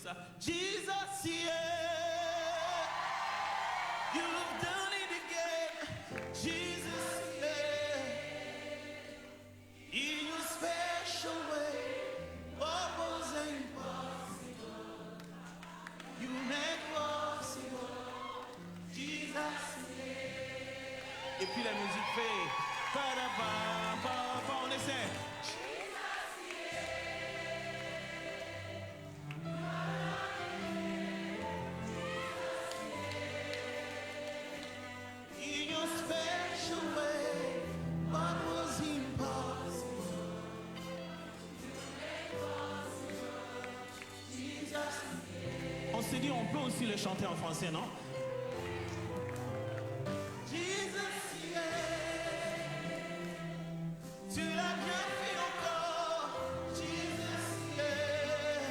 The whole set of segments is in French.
ça. Jesus, yeah, you've done it again. Jesus, yeah, in your special way, what was impossible, you make possible. Jesus, yeah. Et puis la musique fait, on essaie. On s'est dit, on peut aussi le chanter en français, non? Jesus, yeah. Tu l'as bien fait encore. Jesus, yeah.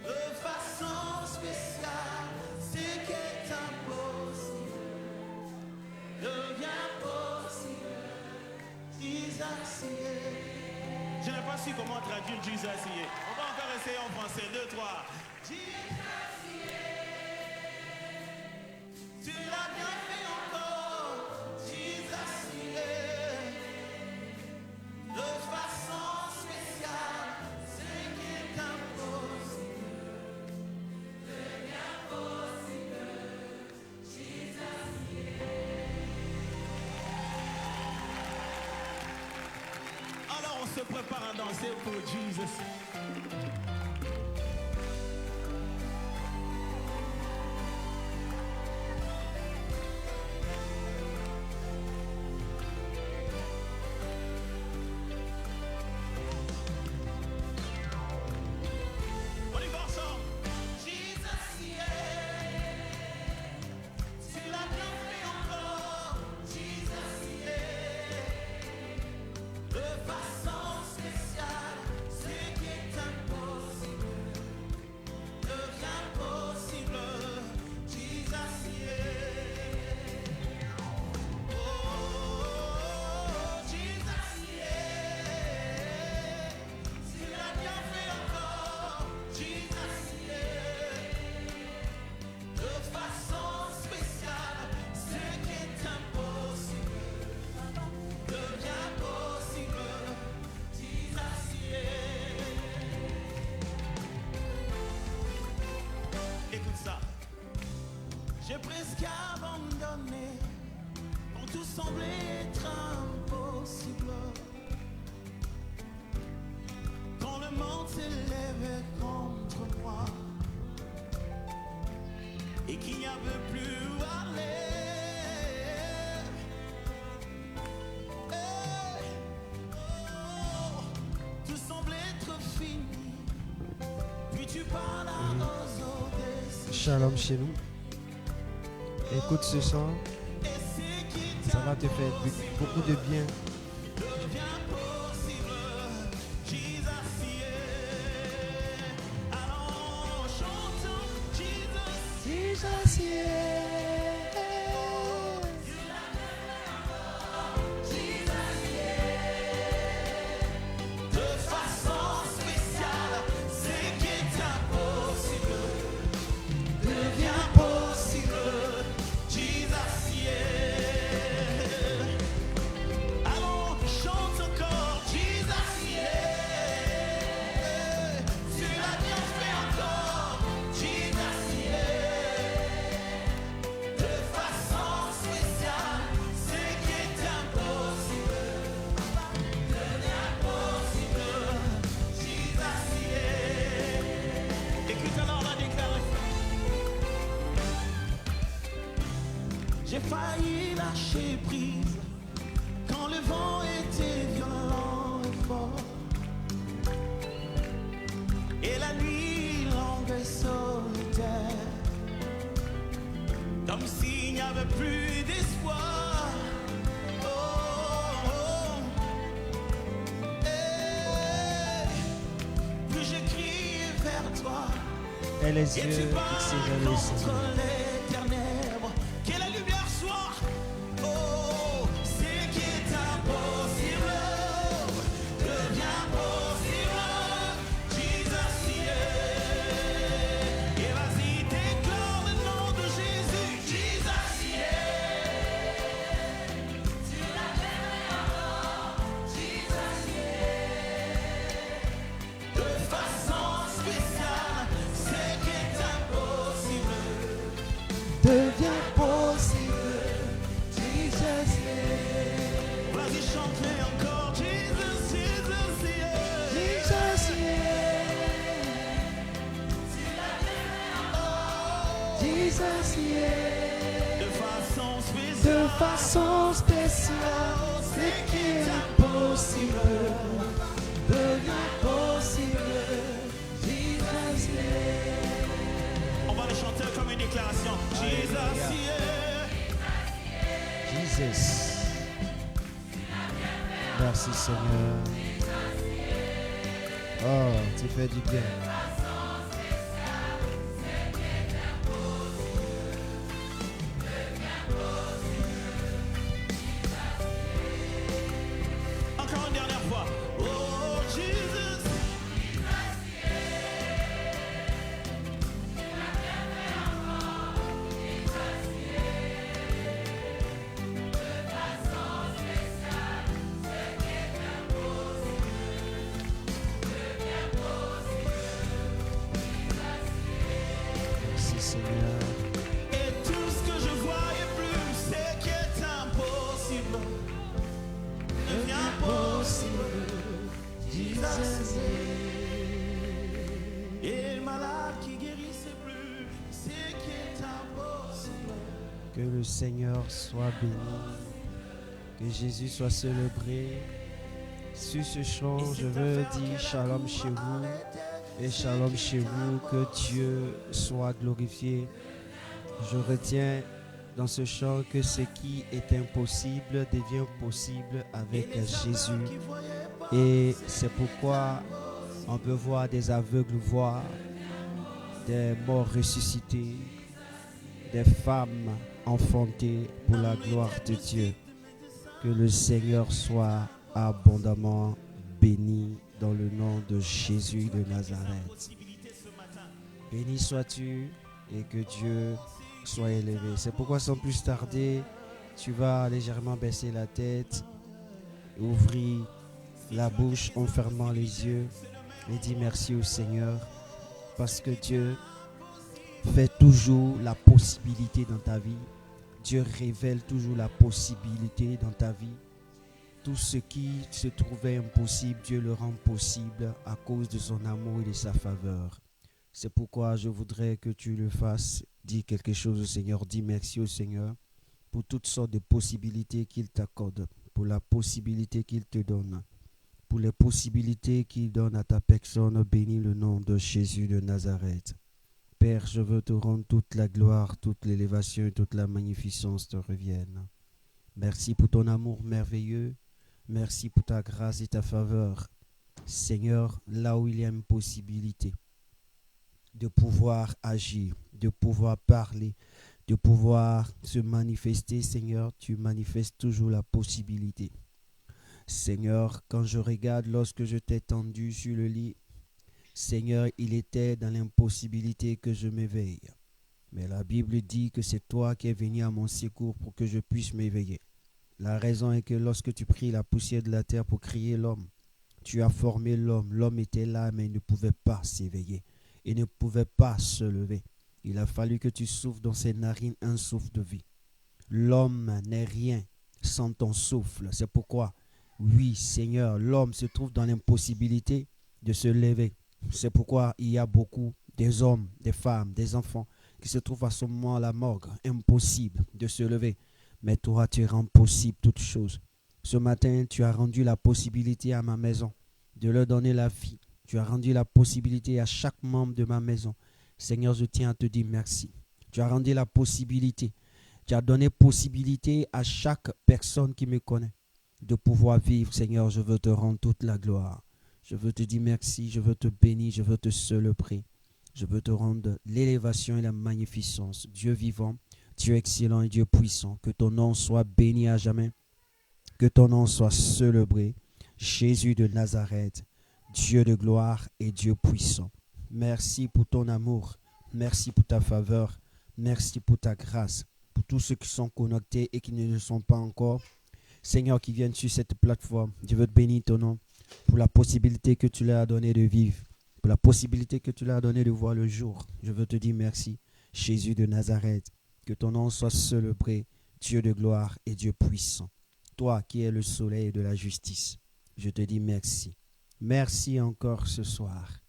De façon spéciale, ce qui est impossible devient possible. Jesus, yeah. Je n'ai pas su comment traduire Jesus, yeah. On va encore essayer en français. 2, 3. Tu l'as bien fait encore, Jesus, yeah. De façon spéciale, ce qui est impossible devient possible, Jesus, yeah. Alors on se prépare à danser pour Jesus. J'ai presque abandonné quand tout semblait être impossible. Quand le monde s'élevait contre moi et qu'il n'y avait plus où aller. Tout semblait être fini. Puis tu parles aux eaux des Shalom chez nous. Écoute ce son, ça va te faire beaucoup de bien. Jesus, de façon spéciale, ce qui est impossible devient possible. Jesus, yeah. Allons, chante encore. Jesus, yeah. Tu l'as bien fait encore. Jesus, yeah. De façon spéciale, ce qui est impossible devient possible. Jesus, yeah. Écoute alors la déclaration. J'ai failli lâcher prise quand le vent était violent et fort, et la nuit longue et solitaire, comme s'il n'y avait plus d'espoir. Oh, oh. Puis j'ai crié vers toi. Et les Et yeux tu fixés parles vers le Seigneur. contre les ténèbres, que la lumière soit. Oh, ce qui est impossible devient possible. Jesus, yeah. Jesus, yeah. De façon spéciale, Ce qui est impossible devient possible. Jesus, yeah. on va le chanter comme une déclaration. Jesus, yeah. Jesus. Merci Seigneur. Oh, tu fais du bien. Encore une dernière fois. Oh, Jesus. Merci Seigneur. Et tout ce que je voyais plus, c'est qui est impossible, devient possible. Jesus, et le malade qui guérissait plus, c'est qui est impossible. Que le Seigneur soit béni. Que Jésus soit célébré. Sur ce chant, je veux dire shalom chez vous. Et shalom chez vous. Que Dieu soit glorifié. Je retiens dans ce chant que ce qui est impossible devient possible avec Jésus. Et c'est pourquoi on peut voir des aveugles voir, des morts ressuscités, des femmes enfantées pour la gloire de Dieu. Que le Seigneur soit abondamment béni dans le nom de Jésus de Nazareth. Béni sois-tu et que Dieu soit élevé. C'est pourquoi sans plus tarder, tu vas légèrement baisser la tête, ouvrir la bouche en fermant les yeux et dire merci au Seigneur parce que Dieu fait toujours la possibilité dans ta vie. Dieu révèle toujours la possibilité dans ta vie. Tout ce qui se trouvait impossible, Dieu le rend possible à cause de son amour et de sa faveur. C'est pourquoi je voudrais que tu le fasses. Dis quelque chose au Seigneur. Dis merci au Seigneur pour toutes sortes de possibilités qu'il t'accorde, pour la possibilité qu'il te donne, pour les possibilités qu'il donne à ta personne. Bénis le nom de Jésus de Nazareth. Père, je veux te rendre toute la gloire, toute l'élévation et toute la magnificence te reviennent. Merci pour ton amour merveilleux. Merci pour ta grâce et ta faveur. Seigneur, là où il y a une possibilité de pouvoir agir, de pouvoir parler, de pouvoir se manifester, Seigneur, tu manifestes toujours la possibilité. Seigneur, quand je regarde lorsque je t'ai tendu sur le lit, Seigneur, il était dans l'impossibilité que je m'éveille. Mais la Bible dit que c'est toi qui es venu à mon secours pour que je puisse m'éveiller. La raison est que lorsque tu pris la poussière de la terre pour créer l'homme, tu as formé l'homme. L'homme était là, mais il ne pouvait pas s'éveiller. Il ne pouvait pas se lever. Il a fallu que tu souffles dans ses narines un souffle de vie. L'homme n'est rien sans ton souffle. C'est pourquoi, oui, Seigneur, l'homme se trouve dans l'impossibilité de se lever. C'est pourquoi il y a beaucoup des hommes, des femmes, des enfants qui se trouvent à ce moment à la morgue, impossible de se lever. Mais toi, tu rends possible toutes choses. Ce matin, tu as rendu la possibilité à ma maison de leur donner la vie. Tu as rendu la possibilité à chaque membre de ma maison. Seigneur, je tiens à te dire merci. Tu as rendu la possibilité. Tu as donné possibilité à chaque personne qui me connaît de pouvoir vivre. Seigneur, je veux te rendre toute la gloire. Je veux te dire merci, je veux te bénir, je veux te célébrer. Je veux te rendre l'élévation et la magnificence. Dieu vivant, Dieu excellent et Dieu puissant. Que ton nom soit béni à jamais. Que ton nom soit célébré. Jésus de Nazareth, Dieu de gloire et Dieu puissant. Merci pour ton amour. Merci pour ta faveur. Merci pour ta grâce. Pour tous ceux qui sont connectés et qui ne le sont pas encore. Seigneur, qui viennent sur cette plateforme. Je veux te bénir ton nom pour la possibilité que tu leur as donnée de vivre. Pour la possibilité que tu leur as donnée de voir le jour. Je veux te dire merci. Jésus de Nazareth. Que ton nom soit célébré. Dieu de gloire et Dieu puissant. Toi qui es le soleil de la justice. Je te dis merci. Merci encore ce soir.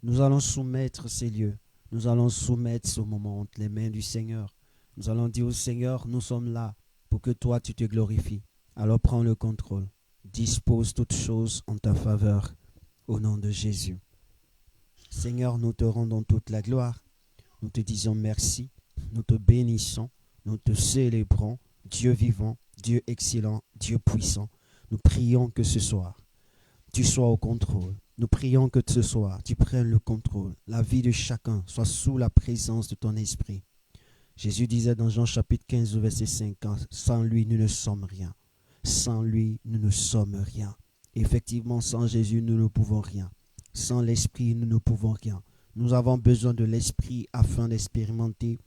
Nous allons soumettre ces lieux. Nous allons soumettre ce moment entre les mains du Seigneur. Nous allons dire au Seigneur, nous sommes là pour que toi tu te glorifies. Alors prends le contrôle. Dispose toutes choses en ta faveur au nom de Jésus. Seigneur, nous te rendons toute la gloire. Nous te disons merci. Nous te bénissons. Nous te célébrons. Dieu vivant, Dieu excellent, Dieu puissant. Nous prions que ce soir, tu sois au contrôle. Nous prions que ce soir, tu prennes le contrôle. La vie de chacun soit sous la présence de ton esprit. Jésus disait dans Jean chapitre 15, verset 5, sans lui, nous ne sommes rien. Sans lui, nous ne sommes rien. Effectivement, sans Jésus, nous ne pouvons rien. Sans l'esprit, nous ne pouvons rien. Nous avons besoin de l'esprit afin d'expérimenter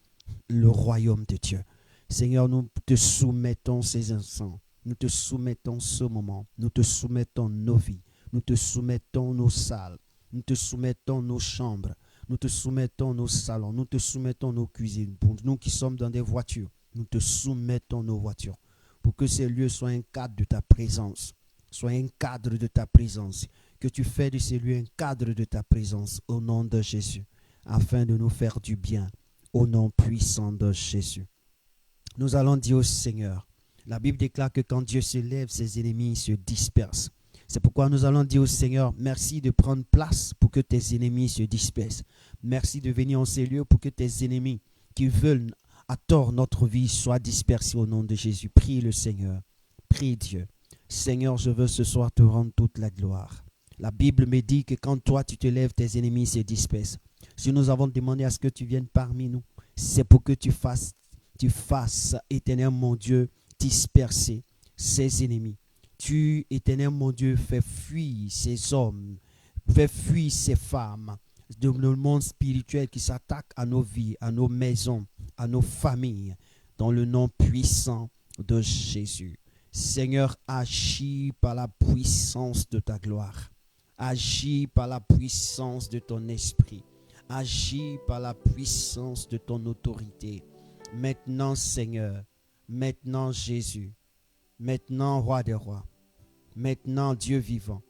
le royaume de Dieu. Seigneur, nous te soumettons ces instants. Nous te soumettons ce moment. Nous te soumettons nos vies. Nous te soumettons nos salles. Nous te soumettons nos chambres. Nous te soumettons nos salons. Nous te soumettons nos cuisines. Pour nous qui sommes dans des voitures, nous te soumettons nos voitures. Pour que ces lieux soient un cadre de ta présence. Soient un cadre de ta présence. Que tu fais de ces lieux un cadre de ta présence au nom de Jésus. Afin de nous faire du bien. Au nom puissant de Jésus. Nous allons dire au Seigneur. La Bible déclare que quand Dieu se lève, ses ennemis se dispersent. C'est pourquoi nous allons dire au Seigneur, merci de prendre place pour que tes ennemis se dispersent. Merci de venir en ces lieux pour que tes ennemis qui veulent à tort notre vie soient dispersés au nom de Jésus. Prie le Seigneur. Prie Dieu. Seigneur, je veux ce soir te rendre toute la gloire. La Bible me dit que quand toi tu te lèves, tes ennemis se dispersent. Si nous avons demandé à ce que tu viennes parmi nous, c'est pour que tu fasses, éternel mon Dieu, disperser ses ennemis. Tu, éternel mon Dieu, fais fuir ces hommes, fais fuir ces femmes de le monde spirituel qui s'attaque à nos vies, à nos maisons, à nos familles, dans le nom puissant de Jésus. Seigneur, agis par la puissance de ta gloire. Agis par la puissance de ton esprit. Agis par la puissance de ton autorité. Maintenant, Seigneur, maintenant, Jésus, maintenant, Roi des rois, maintenant, Dieu vivant,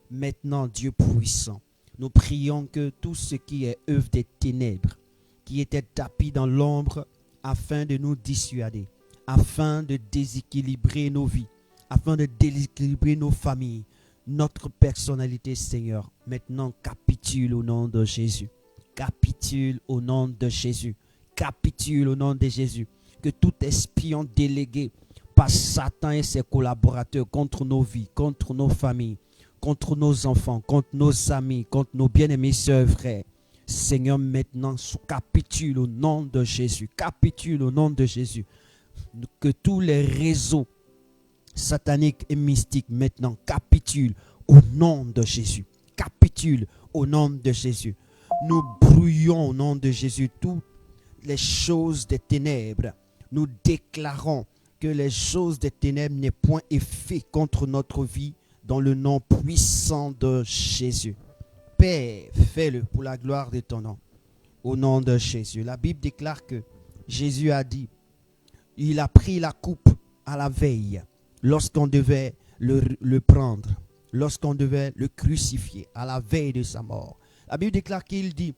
maintenant, Dieu puissant, nous prions que tout ce qui est œuvre des ténèbres, qui était tapis dans l'ombre, afin de nous dissuader, afin de déséquilibrer nos vies, afin de déséquilibrer nos familles, notre personnalité, Seigneur, maintenant capitule au nom de Jésus. Capitule au nom de Jésus. Capitule au nom de Jésus. Que tout espion délégué par Satan et ses collaborateurs contre nos vies, contre nos familles, contre nos enfants, contre nos amis, contre nos bien-aimés sœurs, frères, Seigneur, maintenant, capitule au nom de Jésus. Capitule au nom de Jésus. Que tous les réseaux sataniques et mystiques maintenant capitulent au nom de Jésus. Capitule au nom de Jésus. Nous brouillons au nom de Jésus toutes les choses des ténèbres. Nous déclarons que les choses des ténèbres n'aient point effet contre notre vie dans le nom puissant de Jésus. Père, fais-le pour la gloire de ton nom. Au nom de Jésus. La Bible déclare que Jésus a dit, il a pris la coupe à la veille, lorsqu'on devait le prendre, lorsqu'on devait le crucifier, à la veille de sa mort. La Bible déclare qu'il dit,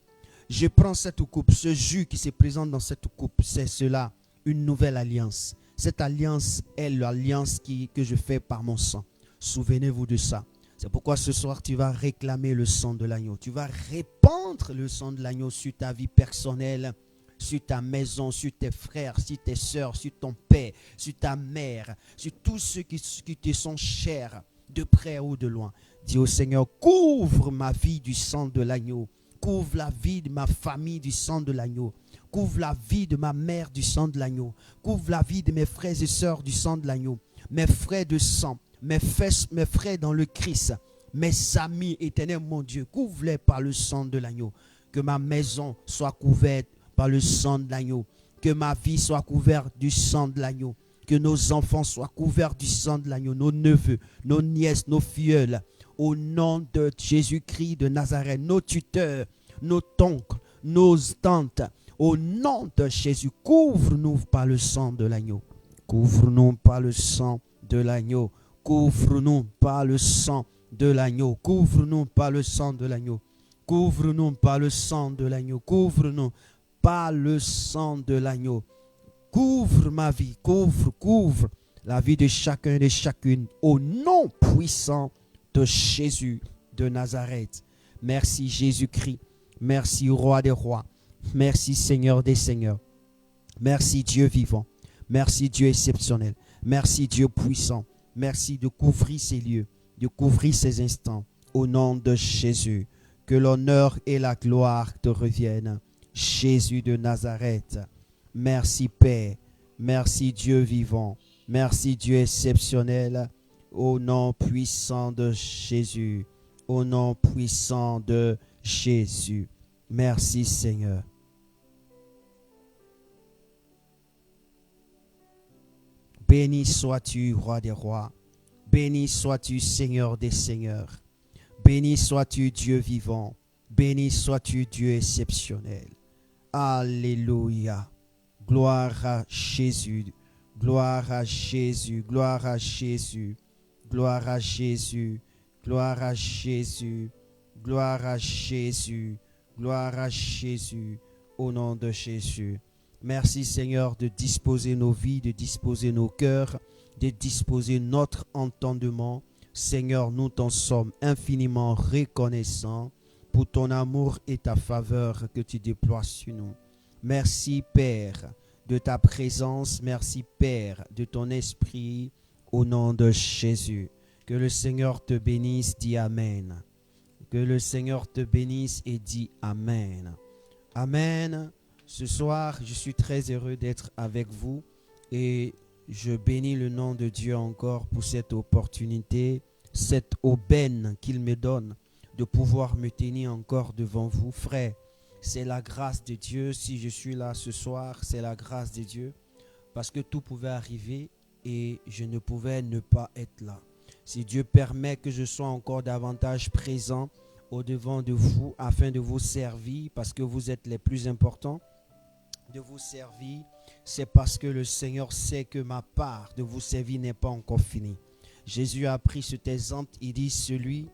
je prends cette coupe, ce jus qui se présente dans cette coupe, c'est cela, une nouvelle alliance. Cette alliance est l'alliance que je fais par mon sang. Souvenez-vous de ça. C'est pourquoi ce soir, tu vas réclamer le sang de l'agneau. Tu vas répandre le sang de l'agneau sur ta vie personnelle, sur ta maison, sur tes frères, sur tes soeurs, sur ton père, sur ta mère, sur tous ceux qui te sont chers, de près ou de loin. Dis au Seigneur, couvre ma vie du sang de l'agneau. Couvre la vie de ma famille du sang de l'agneau. Couvre la vie de ma mère du sang de l'agneau. Couvre la vie de mes frères et sœurs du sang de l'agneau. Mes frères de sang, mes frères dans le Christ, mes amis éternels, mon Dieu, couvre-les par le sang de l'agneau. Que ma maison soit couverte par le sang de l'agneau. Que ma vie soit couverte du sang de l'agneau. Que nos enfants soient couverts du sang de l'agneau. Nos neveux, nos nièces, nos filleuls. Au nom de Jésus-Christ de Nazareth, nos tuteurs, nos oncles, nos tantes. Au nom de Jésus, couvre-nous par le sang de l'agneau. Couvre-nous par le sang de l'agneau. Couvre-nous par le sang de l'agneau. Couvre-nous par le sang de l'agneau. Couvre-nous par le sang de l'agneau. Couvre-nous par le sang de l'agneau. Couvre ma vie, couvre la vie de chacun et de chacune au nom puissant de Jésus de Nazareth. Merci Jésus-Christ. Merci Roi des rois. Merci Seigneur des seigneurs. Merci Dieu vivant. Merci Dieu exceptionnel. Merci Dieu puissant. Merci de couvrir ces lieux, de couvrir ces instants. Au nom de Jésus, que l'honneur et la gloire te reviennent. Jésus de Nazareth. Merci Père. Merci Dieu vivant. Merci Dieu exceptionnel. Au nom puissant de Jésus. Au nom puissant de Jésus. Merci Seigneur. Béni sois-tu, Roi des rois. Béni sois-tu, Seigneur des seigneurs. Béni sois-tu, Dieu vivant. Béni sois-tu, Dieu exceptionnel. Alléluia. Gloire à Jésus. Gloire à Jésus. Gloire à Jésus. Gloire à Jésus. Gloire à Jésus. Gloire à Jésus. Gloire à Jésus. Au nom de Jésus. Merci Seigneur de disposer nos vies, de disposer nos cœurs, de disposer notre entendement. Seigneur, nous t'en sommes infiniment reconnaissants pour ton amour et ta faveur que tu déploies sur nous. Merci Père de ta présence, merci Père de ton esprit au nom de Jésus. Que le Seigneur te bénisse, dis Amen. Que le Seigneur te bénisse et dis Amen. Amen. Ce soir, je suis très heureux d'être avec vous et je bénis le nom de Dieu encore pour cette opportunité, cette aubaine qu'il me donne de pouvoir me tenir encore devant vous. Frère, c'est la grâce de Dieu. Si je suis là ce soir, c'est la grâce de Dieu parce que tout pouvait arriver et je ne pouvais ne pas être là. Si Dieu permet que je sois encore davantage présent au-devant de vous afin de vous servir parce que vous êtes les plus importants, de vous servir, c'est parce que le Seigneur sait que ma part de vous servir n'est pas encore finie. Jésus a pris cet exemple, il dit celui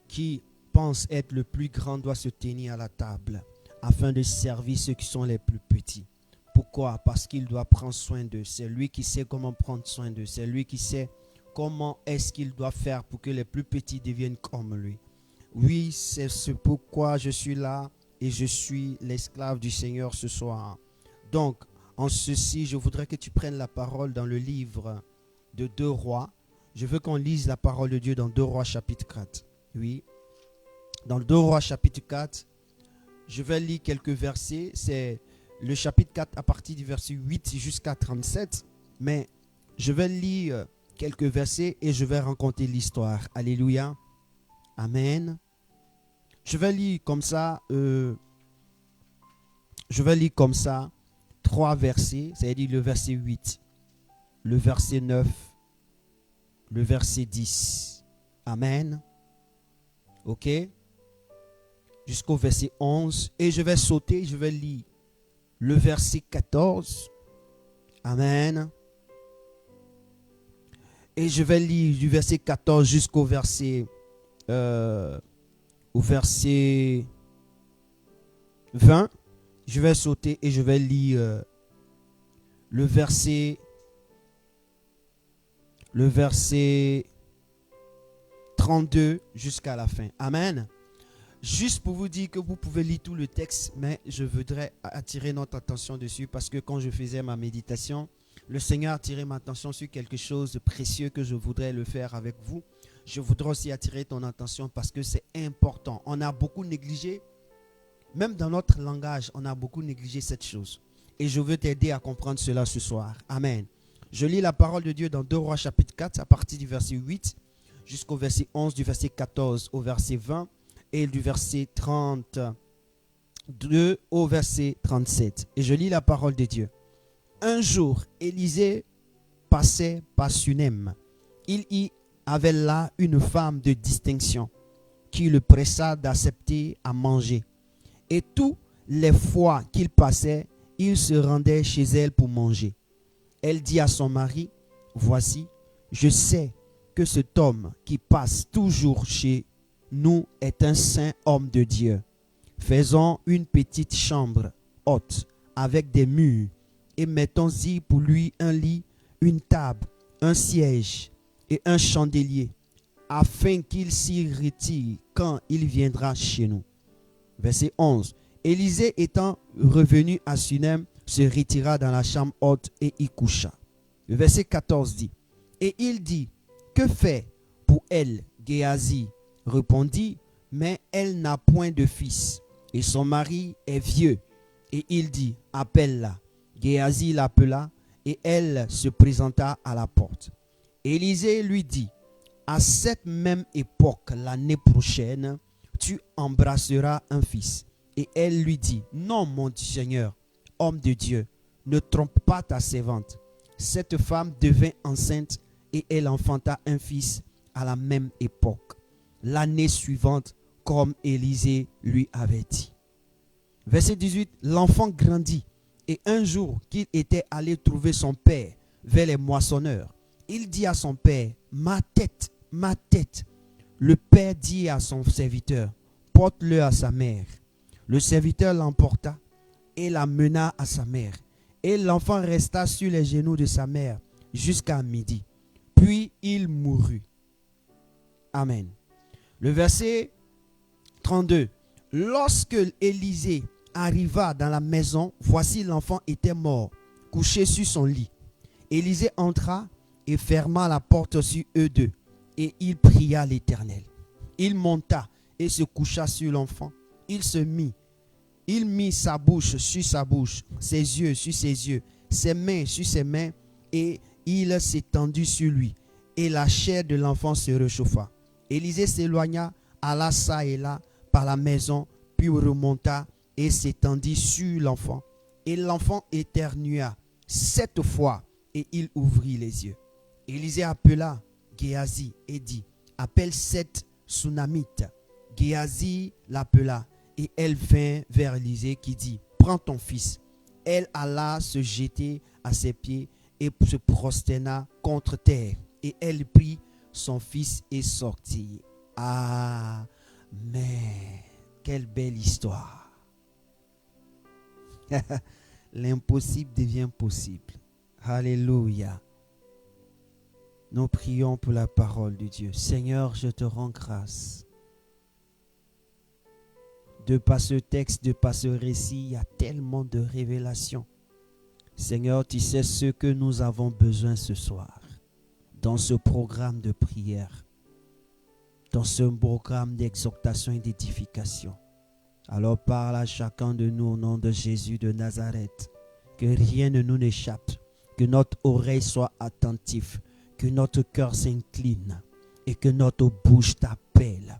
qui pense être le plus grand doit se tenir à la table afin de servir ceux qui sont les plus petits. Pourquoi? Parce qu'il doit prendre soin d'eux. C'est lui qui sait comment prendre soin d'eux. C'est lui qui sait comment est-ce qu'il doit faire pour que les plus petits deviennent comme lui. Oui, c'est ce pourquoi je suis là et je suis l'esclave du Seigneur ce soir. Donc, en ceci, je voudrais que tu prennes la parole dans le livre de 2 Rois. Je veux qu'on lise la parole de Dieu dans 2 Rois chapitre 4. Oui, dans 2 Rois chapitre 4, je vais lire quelques versets. C'est le chapitre 4 à partir du verset 8 jusqu'à 37. Mais je vais lire quelques versets et je vais raconter l'histoire. Alléluia. Amen. Je vais lire comme ça. Je vais lire comme ça 3 versets, c'est-à-dire le verset 8, le verset 9, le verset 10. Amen. Ok? Jusqu'au verset 11. Et je vais sauter, je vais lire le verset 14. Amen. Et je vais lire du verset 14 jusqu'au verset, au verset 20. Je vais sauter et je vais lire le verset 32 jusqu'à la fin. Amen. Juste pour vous dire que vous pouvez lire tout le texte, mais je voudrais attirer notre attention dessus parce que quand je faisais ma méditation, le Seigneur a attiré ma attention sur quelque chose de précieux que je voudrais le faire avec vous. Je voudrais aussi attirer ton attention parce que c'est important. On a beaucoup négligé. Même dans notre langage, on a beaucoup négligé cette chose. Et je veux t'aider à comprendre cela ce soir. Amen. Je lis la parole de Dieu dans 2 Rois chapitre 4, à partir du verset 8 jusqu'au verset 11, du verset 14 au verset 20 et du verset 32 au verset 37. Et je lis la parole de Dieu. Un jour, Élisée passait par Sunem. Il y avait là une femme de distinction qui le pressa d'accepter à manger. Et tous les fois qu'il passait, il se rendait chez elle pour manger. Elle dit à son mari, « Voici, je sais que cet homme qui passe toujours chez nous est un saint homme de Dieu. Faisons une petite chambre haute avec des murs et mettons-y pour lui un lit, une table, un siège et un chandelier, afin qu'il s'y retire quand il viendra chez nous. » Verset 11. Élisée étant revenu à Sunem, se retira dans la chambre haute et y coucha. Le verset 14 dit, et il dit, que fait pour elle Géasi répondit, mais elle n'a point de fils, et son mari est vieux. Et il dit, appelle-la. Géasi l'appela, et elle se présenta à la porte. Élisée lui dit, à cette même époque, l'année prochaine, tu embrasseras un fils. Et elle lui dit, non mon Seigneur, homme de Dieu, ne trompe pas ta servante. Cette femme devint enceinte et elle enfanta un fils à la même époque, l'année suivante, comme Élisée lui avait dit. Verset 18, l'enfant grandit et un jour qu'il était allé trouver son père vers les moissonneurs, il dit à son père, ma tête, ma tête. Le père dit à son serviteur, porte-le à sa mère. Le serviteur l'emporta et l'amena à sa mère. Et l'enfant resta sur les genoux de sa mère jusqu'à midi. Puis il mourut. Amen. Le verset 32. Lorsque Élisée arriva dans la maison, voici l'enfant était mort, couché sur son lit. Élisée entra et ferma la porte sur eux deux. Et il pria l'Éternel. Il monta et se coucha sur l'enfant. Il mit sa bouche sur sa bouche, ses yeux sur ses yeux, ses mains sur ses mains, et il s'étendit sur lui. Et la chair de l'enfant se réchauffa. Élisée s'éloigna, alla çà et là par la maison, puis remonta et s'étendit sur l'enfant. Et l'enfant éternua 7 fois, et il ouvrit les yeux. Élisée appela Géasi et dit, appelle cette Sunamite. Géasi l'appela. Et elle vint vers Élisée qui dit, prends ton fils. Elle alla se jeter à ses pieds et se prosterna contre terre. Et elle prit son fils et sortit. Amen. Quelle belle histoire. L'impossible devient possible. Alléluia. Nous prions pour la parole de Dieu. Seigneur, je te rends grâce. De par ce texte, de par ce récit, il y a tellement de révélations. Seigneur, tu sais ce que nous avons besoin ce soir, dans ce programme de prière, dans ce programme d'exhortation et d'édification. Alors parle à chacun de nous au nom de Jésus de Nazareth, que rien ne nous échappe, que notre oreille soit attentive, que notre cœur s'incline et que notre bouche t'appelle,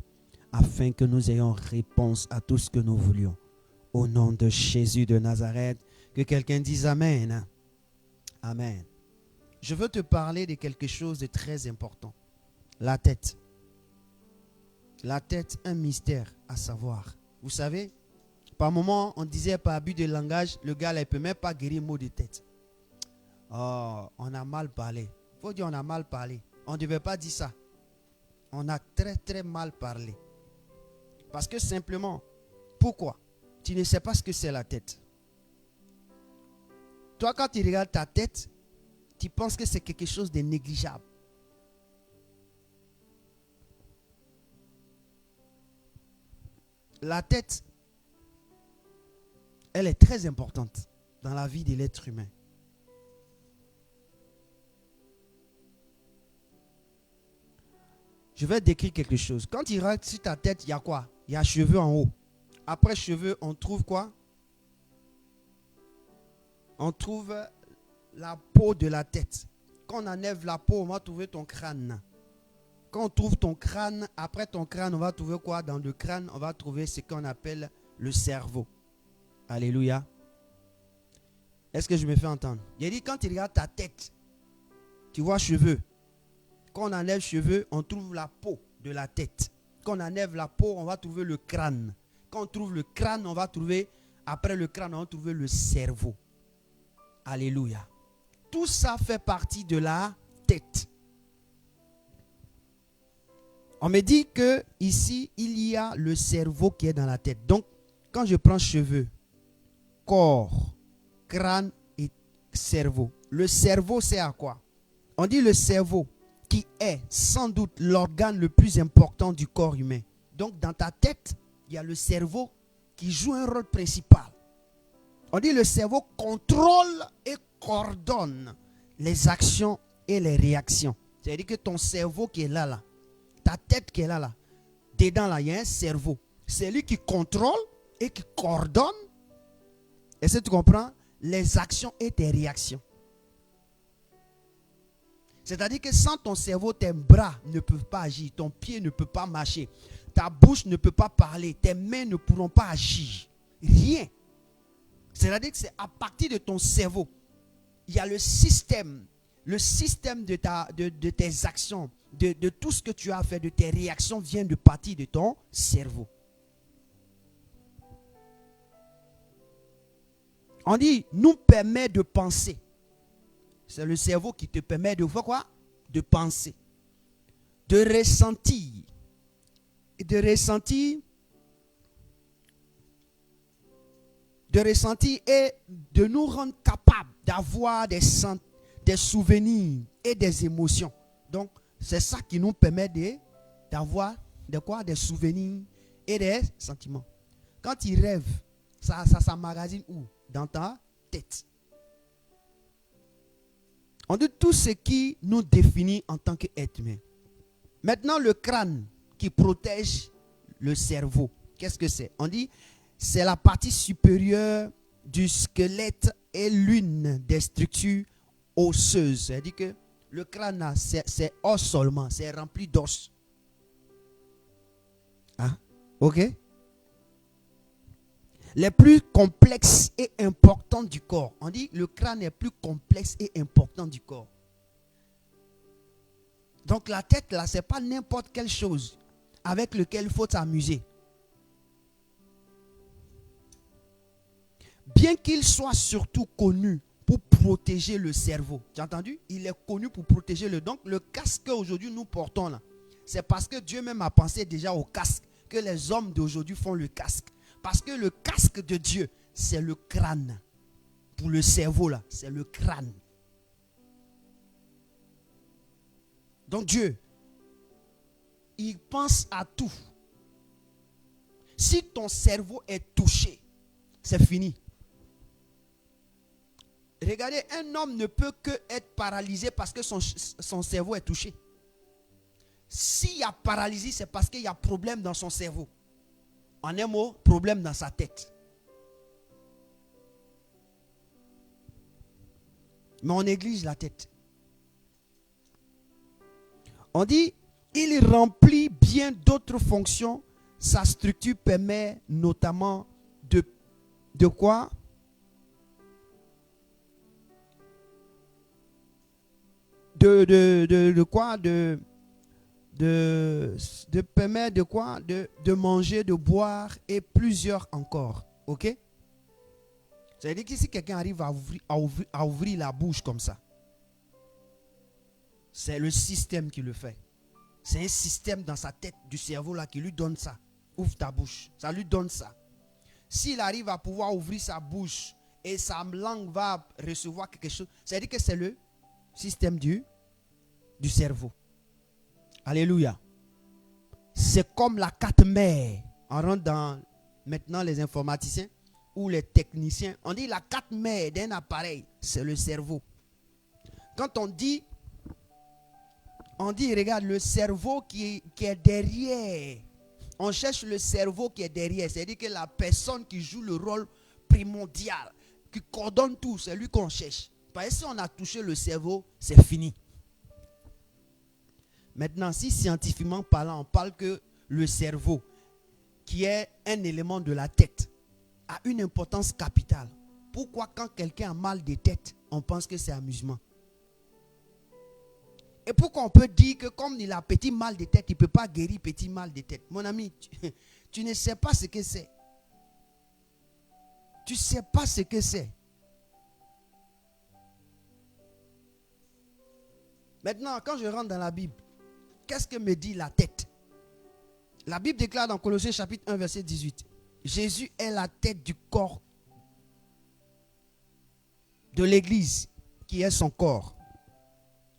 afin que nous ayons réponse à tout ce que nous voulions. Au nom de Jésus de Nazareth, que quelqu'un dise Amen. Amen. Je veux te parler de quelque chose de très important. La tête. La tête, un mystère à savoir. Vous savez, par moment, on disait par abus de langage, le gars, il ne peut même pas guérir mot de tête. Oh, on a mal parlé. Il faut dire on a mal parlé. On ne devait pas dire ça. On a très très mal parlé. Parce que simplement, pourquoi? Tu ne sais pas ce que c'est la tête. Toi, quand tu regardes ta tête, tu penses que c'est quelque chose de négligeable. La tête, elle est très importante dans la vie de l'être humain. Je vais décrire quelque chose. Quand tu regardes sur ta tête, il y a quoi? Il y a cheveux en haut. Après cheveux, on trouve quoi? On trouve la peau de la tête. Quand on enlève la peau, on va trouver ton crâne. Quand on trouve ton crâne, après ton crâne, on va trouver quoi? Dans le crâne, on va trouver ce qu'on appelle le cerveau. Alléluia. Est-ce que je me fais entendre? Il a dit, quand tu regardes ta tête, tu vois cheveux. Quand on enlève cheveux, on trouve la peau de la tête. Quand on enlève la peau, on va trouver le crâne. Quand on trouve le crâne, on va trouver, après le crâne, on va trouver le cerveau. Alléluia. Tout ça fait partie de la tête. On me dit que ici, il y a le cerveau qui est dans la tête. Donc, quand je prends cheveux, corps, crâne et cerveau. Le cerveau, c'est à quoi? On dit le cerveau qui est sans doute l'organe le plus important du corps humain. Donc dans ta tête, il y a le cerveau qui joue un rôle principal. On dit le cerveau contrôle et coordonne les actions et les réactions. C'est-à-dire que ton cerveau qui est là, ta tête qui est là, dedans là, il y a un cerveau. C'est lui qui contrôle et qui coordonne, est-ce que tu comprends, les actions et tes réactions. C'est-à-dire que sans ton cerveau, tes bras ne peuvent pas agir, ton pied ne peut pas marcher, ta bouche ne peut pas parler, tes mains ne pourront pas agir. Rien. C'est-à-dire que c'est à partir de ton cerveau, il y a le système de tes actions, de tout ce que tu as fait, de tes réactions vient de partir de ton cerveau. On dit, nous permet de penser. C'est le cerveau qui te permet de faire quoi? De penser. De ressentir. Et de ressentir et de nous rendre capables d'avoir des souvenirs et des émotions. Donc, c'est ça qui nous permet d'avoir des souvenirs et des sentiments. Quand il rêve, ça s'emmagasine où? Dans ta tête. On dit tout ce qui nous définit en tant qu'être humain. Maintenant, le crâne qui protège le cerveau. Qu'est-ce que c'est? On dit c'est la partie supérieure du squelette et l'une des structures osseuses. C'est-à-dire que le crâne, c'est os seulement, c'est rempli d'os. Hein? Ok? Les plus complexes et importants du corps. On dit le crâne est plus complexe et important du corps. Donc la tête là, c'est pas n'importe quelle chose avec laquelle il faut s'amuser. Bien qu'il soit surtout connu pour protéger le cerveau. Tu as entendu? Il est connu pour protéger le... Donc le casque qu'aujourd'hui nous portons là, c'est parce que Dieu même a pensé déjà au casque que les hommes d'aujourd'hui font le casque. Parce que le casque de Dieu, c'est le crâne. Pour le cerveau là, c'est le crâne. Donc Dieu, il pense à tout. Si ton cerveau est touché, c'est fini. Regardez, un homme ne peut que être paralysé parce que son cerveau est touché. S'il y a paralysie, c'est parce qu'il y a problème dans son cerveau. En un mot, problème dans sa tête. Mais on néglige la tête. On dit, il remplit bien d'autres fonctions. Sa structure permet notamment de quoi? De quoi? De permettre de quoi? De manger, de boire et plusieurs encore. Ok? Ça veut dire que si quelqu'un arrive à ouvrir la bouche comme ça, c'est le système qui le fait. C'est un système dans sa tête du cerveau là qui lui donne ça. Ouvre ta bouche. Ça lui donne ça. S'il arrive à pouvoir ouvrir sa bouche et sa langue va recevoir quelque chose, ça veut dire que c'est le système du cerveau. Alléluia. C'est comme la carte mère. On rentre dans maintenant les informaticiens ou les techniciens. On dit la carte mère d'un appareil, c'est le cerveau. Quand on dit, regarde, le cerveau qui est derrière. On cherche le cerveau qui est derrière. C'est-à-dire que la personne qui joue le rôle primordial, qui coordonne tout, c'est lui qu'on cherche. Parce que si on a touché le cerveau, c'est fini. Maintenant, si scientifiquement parlant, on parle que le cerveau, qui est un élément de la tête, a une importance capitale. Pourquoi quand quelqu'un a mal de tête, on pense que c'est amusement? Et pourquoi on peut dire que comme il a petit mal de tête, il ne peut pas guérir petit mal de tête? Mon ami, tu ne sais pas ce que c'est. Tu ne sais pas ce que c'est. Maintenant, quand je rentre dans la Bible, qu'est-ce que me dit la tête? La Bible déclare dans Colossiens chapitre 1, verset 18. Jésus est la tête du corps de l'église, qui est son corps.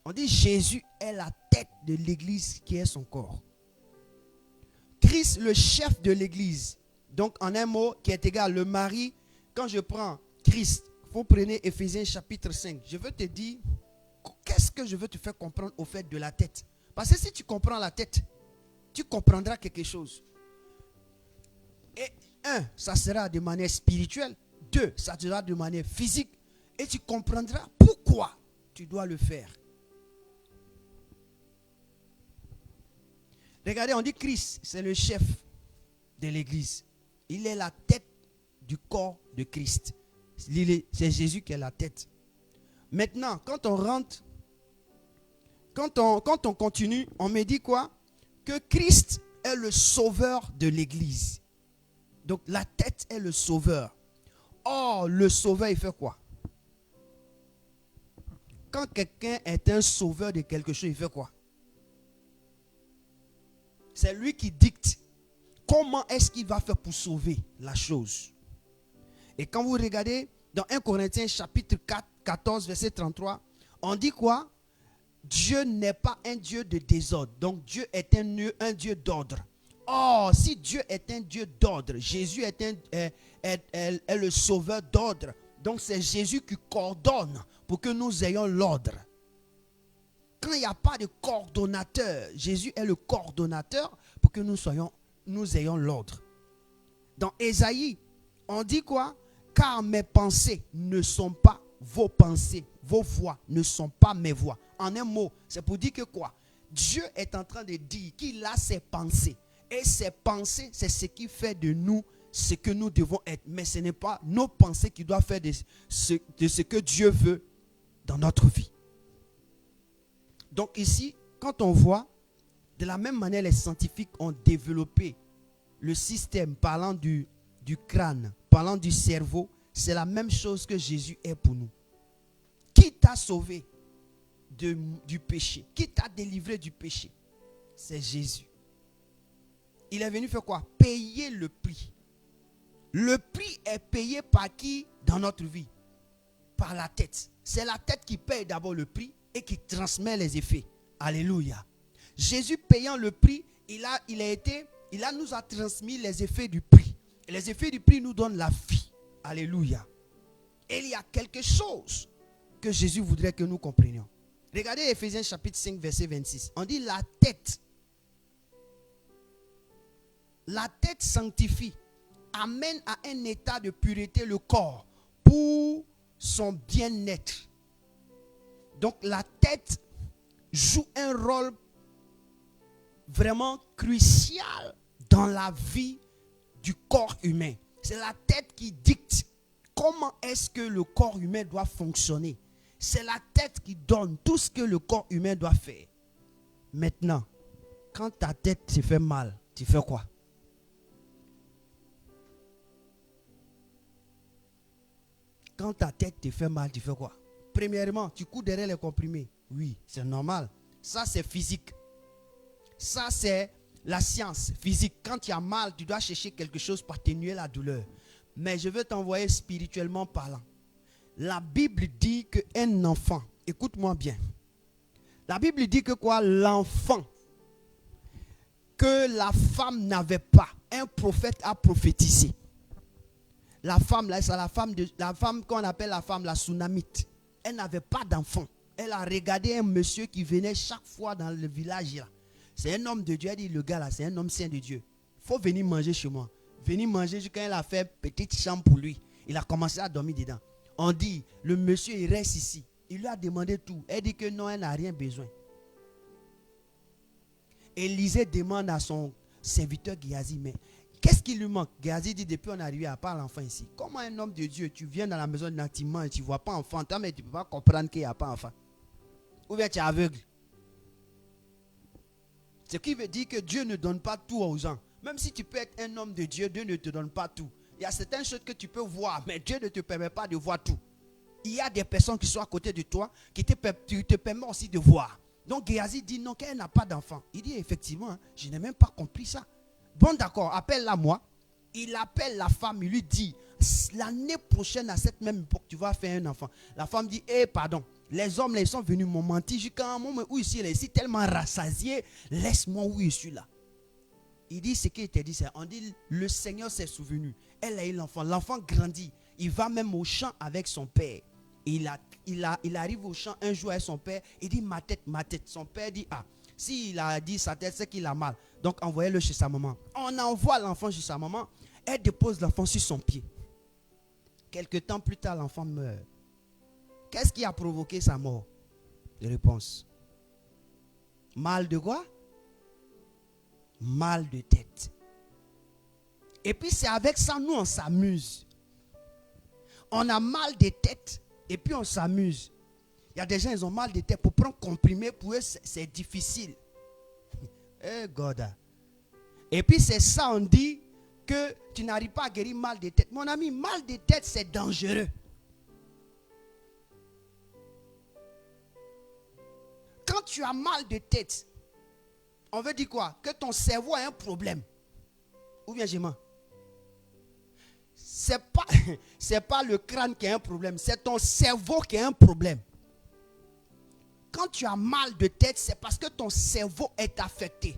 On dit Jésus est la tête de l'église, qui est son corps. Christ, le chef de l'église. Donc, en un mot, qui est égal, le mari. Quand je prends Christ, vous prenez Éphésiens chapitre 5. Je veux te dire, qu'est-ce que je veux te faire comprendre au fait de la tête? Parce que si tu comprends la tête, tu comprendras quelque chose. Et un, ça sera de manière spirituelle. Deux, ça sera de manière physique. Et tu comprendras pourquoi tu dois le faire. Regardez, on dit Christ, c'est le chef de l'église. Il est la tête du corps de Christ. C'est Jésus qui est la tête. Maintenant, quand on rentre, quand on continue, on me dit quoi? Que Christ est le sauveur de l'église. Donc la tête est le sauveur. Or, le sauveur, il fait quoi? Quand quelqu'un est un sauveur de quelque chose, il fait quoi? C'est lui qui dicte comment est-ce qu'il va faire pour sauver la chose. Et quand vous regardez dans 1 Corinthiens chapitre 4, 14, verset 33, on dit quoi? Dieu n'est pas un Dieu de désordre. Donc Dieu est un Dieu d'ordre. Or, si Dieu est un Dieu d'ordre, Jésus est le sauveur d'ordre. Donc c'est Jésus qui coordonne pour que nous ayons l'ordre. Quand il n'y a pas de coordonnateur, Jésus est le coordonnateur pour que nous ayons l'ordre. Dans Ésaïe, on dit quoi? Car mes pensées ne sont pas vos pensées, vos voix ne sont pas mes voix. En un mot, c'est pour dire que quoi? Dieu est en train de dire qu'il a ses pensées. Et ses pensées, c'est ce qui fait de nous ce que nous devons être. Mais ce n'est pas nos pensées qui doivent faire de ce que Dieu veut dans notre vie. Donc ici, quand on voit, de la même manière, les scientifiques ont développé le système parlant du crâne, parlant du cerveau, c'est la même chose que Jésus est pour nous. Qui t'a sauvé du péché? Qui t'a délivré du péché? C'est Jésus. Il est venu faire quoi? Payer le prix. Le prix est payé par qui dans notre vie? Par la tête. C'est la tête qui paye d'abord le prix et qui transmet les effets. Alléluia. Jésus payant le prix, il nous a transmis les effets du prix. Et les effets du prix nous donnent la vie. Alléluia. Et il y a quelque chose que Jésus voudrait que nous comprenions. Regardez Éphésiens chapitre 5 verset 26. On dit la tête. La tête sanctifie, amène à un état de pureté le corps pour son bien-être. Donc la tête joue un rôle vraiment crucial dans la vie du corps humain. C'est la tête qui dicte comment est-ce que le corps humain doit fonctionner. C'est la tête qui donne tout ce que le corps humain doit faire. Maintenant, quand ta tête se fait mal, tu fais quoi? Quand ta tête te fait mal, tu fais quoi? Premièrement, tu cours derrière les comprimés. Oui, c'est normal. Ça, c'est physique. Ça, c'est la science physique. Quand tu as mal, tu dois chercher quelque chose pour atténuer la douleur. Mais je veux t'envoyer spirituellement parlant. La Bible dit qu'un enfant, écoute-moi bien. La Bible dit que quoi? L'enfant que la femme n'avait pas, un prophète a prophétisé. La femme, là, c'est la femme qu'on appelle la femme, la Sunamite. Elle n'avait pas d'enfant. Elle a regardé un monsieur qui venait chaque fois dans le village là. C'est un homme de Dieu. Elle dit, le gars là, c'est un homme saint de Dieu. Il faut venir manger chez moi. Venir manger quand elle a fait petite chambre pour lui. Il a commencé à dormir dedans. On dit, le monsieur il reste ici. Il lui a demandé tout. Elle dit que non, elle n'a rien besoin. Élisée demande à son serviteur Géasi, mais qu'est-ce qui lui manque? Géasi dit, depuis on est arrivé à part l'enfant ici. Comment un homme de Dieu, tu viens dans la maison d'intimement et tu ne vois pas enfant, mais tu ne peux pas comprendre qu'il n'y a pas enfant. Ou bien tu es aveugle. Ce qui veut dire que Dieu ne donne pas tout aux gens. Même si tu peux être un homme de Dieu, Dieu ne te donne pas tout. Il y a certaines choses que tu peux voir, mais Dieu ne te permet pas de voir tout. Il y a des personnes qui sont à côté de toi qui te permettent aussi de voir. Donc Géasi dit non, qu'elle n'a pas d'enfant. Il dit effectivement, je n'ai même pas compris ça. Bon d'accord, appelle-la moi. Il appelle la femme, il lui dit, l'année prochaine à cette même époque, tu vas faire un enfant. La femme dit, pardon, les hommes là, ils sont venus m'ont menti jusqu'à un moment où il est ici tellement rassasié, laisse-moi où je suis là. Il dit ce qu'il t'a dit, c'est, on dit, le Seigneur s'est souvenu. Elle a eu l'enfant, l'enfant grandit. Il va même au champ avec son père. Il arrive au champ un jour avec son père, il dit ma tête. Son père dit, s'il a dit sa tête, c'est qu'il a mal. Donc envoyez-le chez sa maman. On envoie l'enfant chez sa maman, elle dépose l'enfant sur son pied. Quelque temps plus tard, l'enfant meurt. Qu'est-ce qui a provoqué sa mort? Réponse. Mal de quoi? Mal de tête. Et puis c'est avec ça, nous on s'amuse. On a mal de tête et puis on s'amuse. Il y a des gens, ils ont mal de tête. Pour prendre comprimé, pour eux, c'est difficile. God. Et puis c'est ça, on dit que tu n'arrives pas à guérir mal de tête. Mon ami, mal de tête, c'est dangereux. Quand tu as mal de tête, on veut dire quoi? Que ton cerveau a un problème. Ou bien je mens. C'est pas le crâne qui a un problème, c'est ton cerveau qui a un problème. Quand tu as mal de tête, c'est parce que ton cerveau est affecté.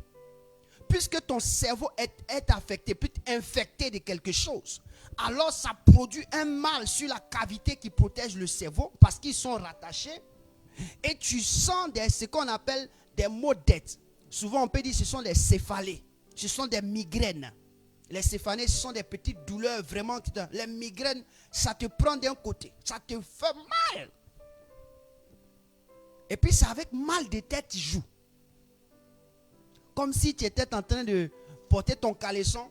Puisque ton cerveau est affecté, puis infecté de quelque chose, alors ça produit un mal sur la cavité qui protège le cerveau parce qu'ils sont rattachés. Et tu sens ce qu'on appelle des maux de tête. Souvent on peut dire que ce sont des céphalées, ce sont des migraines. Les céphalées, ce sont des petites douleurs vraiment. Les migraines, ça te prend d'un côté, ça te fait mal. Et puis c'est avec mal de tête tu joues. Comme si tu étais en train de porter ton caleçon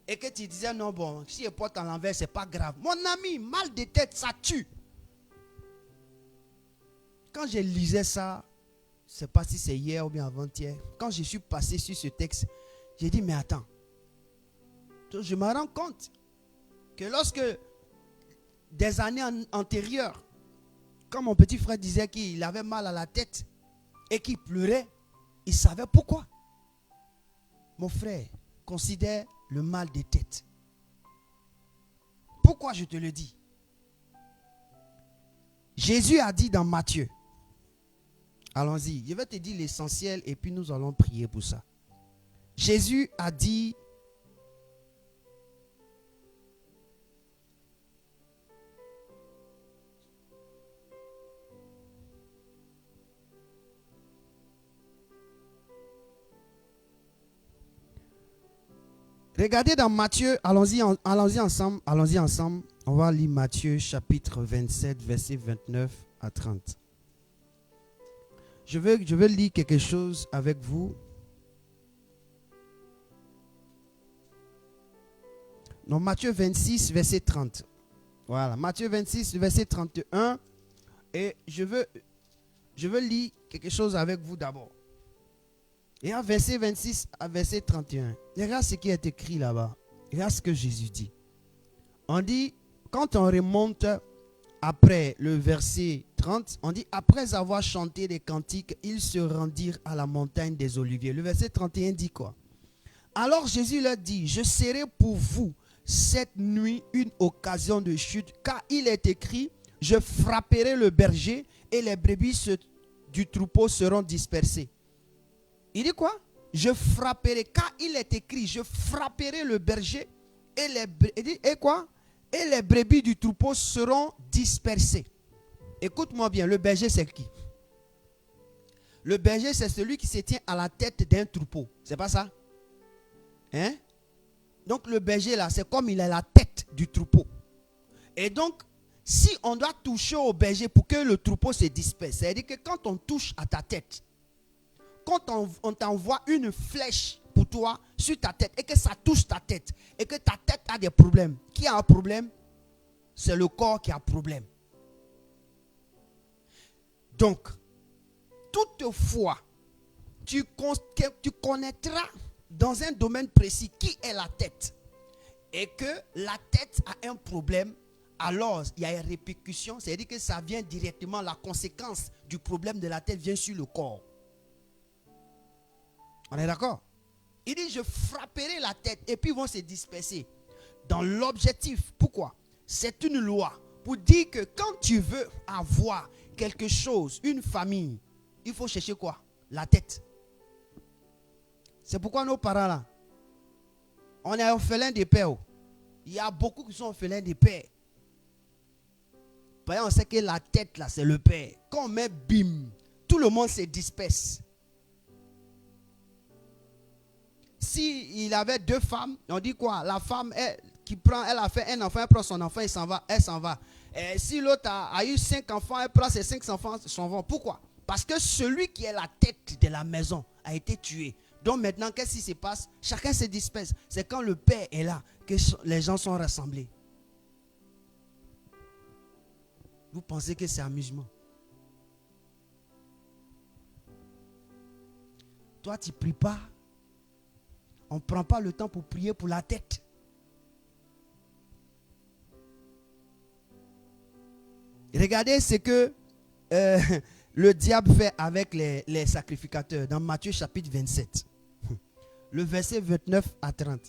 et que tu disais non bon, si je porte à l'envers, c'est pas grave. Mon ami, mal de tête, ça tue. Quand je lisais ça, je ne sais pas si c'est hier ou bien avant-hier, quand je suis passé sur ce texte, j'ai dit mais attends. Je me rends compte que lorsque des années antérieures, quand mon petit frère disait qu'il avait mal à la tête et qu'il pleurait, il savait pourquoi. Mon frère, considère le mal de tête. Pourquoi je te le dis? Jésus a dit dans Matthieu, allons-y, je vais te dire l'essentiel et puis nous allons prier pour ça. Jésus a dit, regardez dans Matthieu, allons-y ensemble. On va lire Matthieu chapitre 27, verset 29 à 30. Je veux lire quelque chose avec vous. Non, Matthieu 26, verset 30. Voilà, Matthieu 26, verset 31. Et je veux lire quelque chose avec vous d'abord. Et en verset 26 à verset 31, regarde ce qui est écrit là-bas. Regarde ce que Jésus dit. On dit, quand on remonte après le verset 30, on dit, après avoir chanté des cantiques, ils se rendirent à la montagne des Oliviers. Le verset 31 dit quoi? Alors Jésus leur dit, je serai pour vous cette nuit une occasion de chute, car il est écrit, je frapperai le berger et les brebis du troupeau seront dispersées. Il dit quoi? Je frapperai, car il est écrit, je frapperai le berger et quoi? Et les brebis du troupeau seront dispersées. Écoute-moi bien, le berger c'est qui? Le berger c'est celui qui se tient à la tête d'un troupeau. C'est pas ça? Hein? Donc le berger là, c'est comme il a la tête du troupeau. Et donc, si on doit toucher au berger pour que le troupeau se disperse, c'est-à-dire que quand on touche à ta tête, quand on t'envoie une flèche pour toi sur ta tête et que ça touche ta tête et que ta tête a des problèmes, qui a un problème? C'est le corps qui a un problème. Donc, toutefois, tu connaîtras dans un domaine précis qui est la tête et que la tête a un problème, alors il y a une répercussion, c'est-à-dire que ça vient directement, la conséquence du problème de la tête vient sur le corps. On est d'accord? Il dit, je frapperai la tête et puis ils vont se disperser. dans l'objectif. Pourquoi? C'est une loi pour dire que quand tu veux avoir quelque chose, une famille, il faut chercher quoi? La tête. C'est pourquoi nos parents là, on est orphelins des pères. Il y a beaucoup qui sont orphelins des pères. Parce qu'on sait que la tête là, c'est le père. Quand on met bim, tout le monde se disperse. Si il avait 2 femmes, on dit quoi? La femme elle a fait un enfant, elle prend son enfant, elle s'en va. Et si l'autre a eu 5 enfants, elle prend ses 5 enfants, s'en vont. Pourquoi? Parce que celui qui est la tête de la maison a été tué. Donc maintenant, qu'est-ce qui se passe? Chacun se disperse. C'est quand le père est là que les gens sont rassemblés. Vous pensez que c'est amusement? Toi, tu ne pries pas. On ne prend pas le temps pour prier pour la tête. Regardez ce que le diable fait avec les sacrificateurs dans Matthieu chapitre 27. Le verset 29 à 30.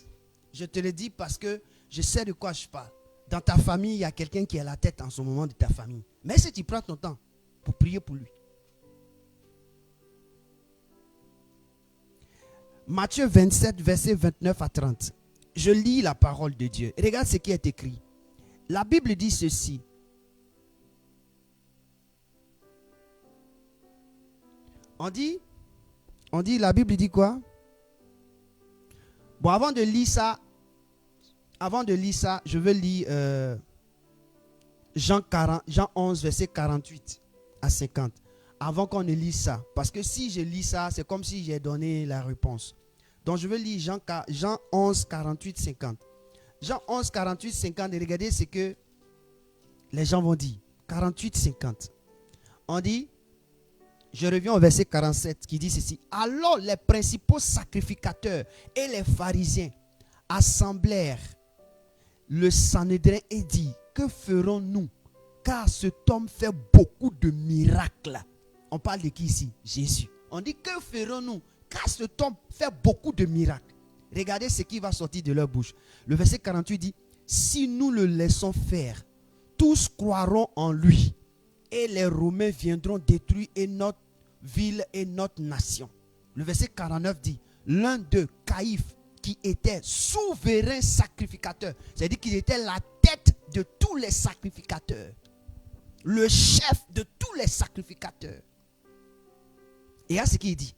Je te le dis parce que je sais de quoi je parle. Dans ta famille, il y a quelqu'un qui est à la tête en ce moment de ta famille. Mais si tu prends ton temps pour prier pour lui. Matthieu 27, verset 29 à 30. Je lis la parole de Dieu. Regarde ce qui est écrit. La Bible dit ceci. On dit, la Bible dit quoi? Bon, avant de lire ça, je veux lire Jean 11, verset 48 à 50. Avant qu'on ne lise ça. Parce que si je lis ça, c'est comme si j'ai donné la réponse. Donc je veux lire Jean 11, 48, 50. Jean 11, 48, 50. Et regardez ce que les gens vont dire. 48, 50. On dit, je reviens au verset 47 qui dit ceci. Alors les principaux sacrificateurs et les pharisiens assemblèrent le Sanhédrin et dit, que ferons-nous? Car cet homme fait beaucoup de miracles. On parle de qui ici? Jésus. On dit, que ferons-nous? Car cet homme fait beaucoup de miracles. Regardez ce qui va sortir de leur bouche. Le verset 48 dit, si nous le laissons faire, tous croiront en lui. Et les Romains viendront détruire notre ville et notre nation. Le verset 49 dit, l'un d'eux, Caïphe, qui était souverain sacrificateur, c'est-à-dire qu'il était la tête de tous les sacrificateurs, le chef de tous les sacrificateurs. Et à ce qu'il dit,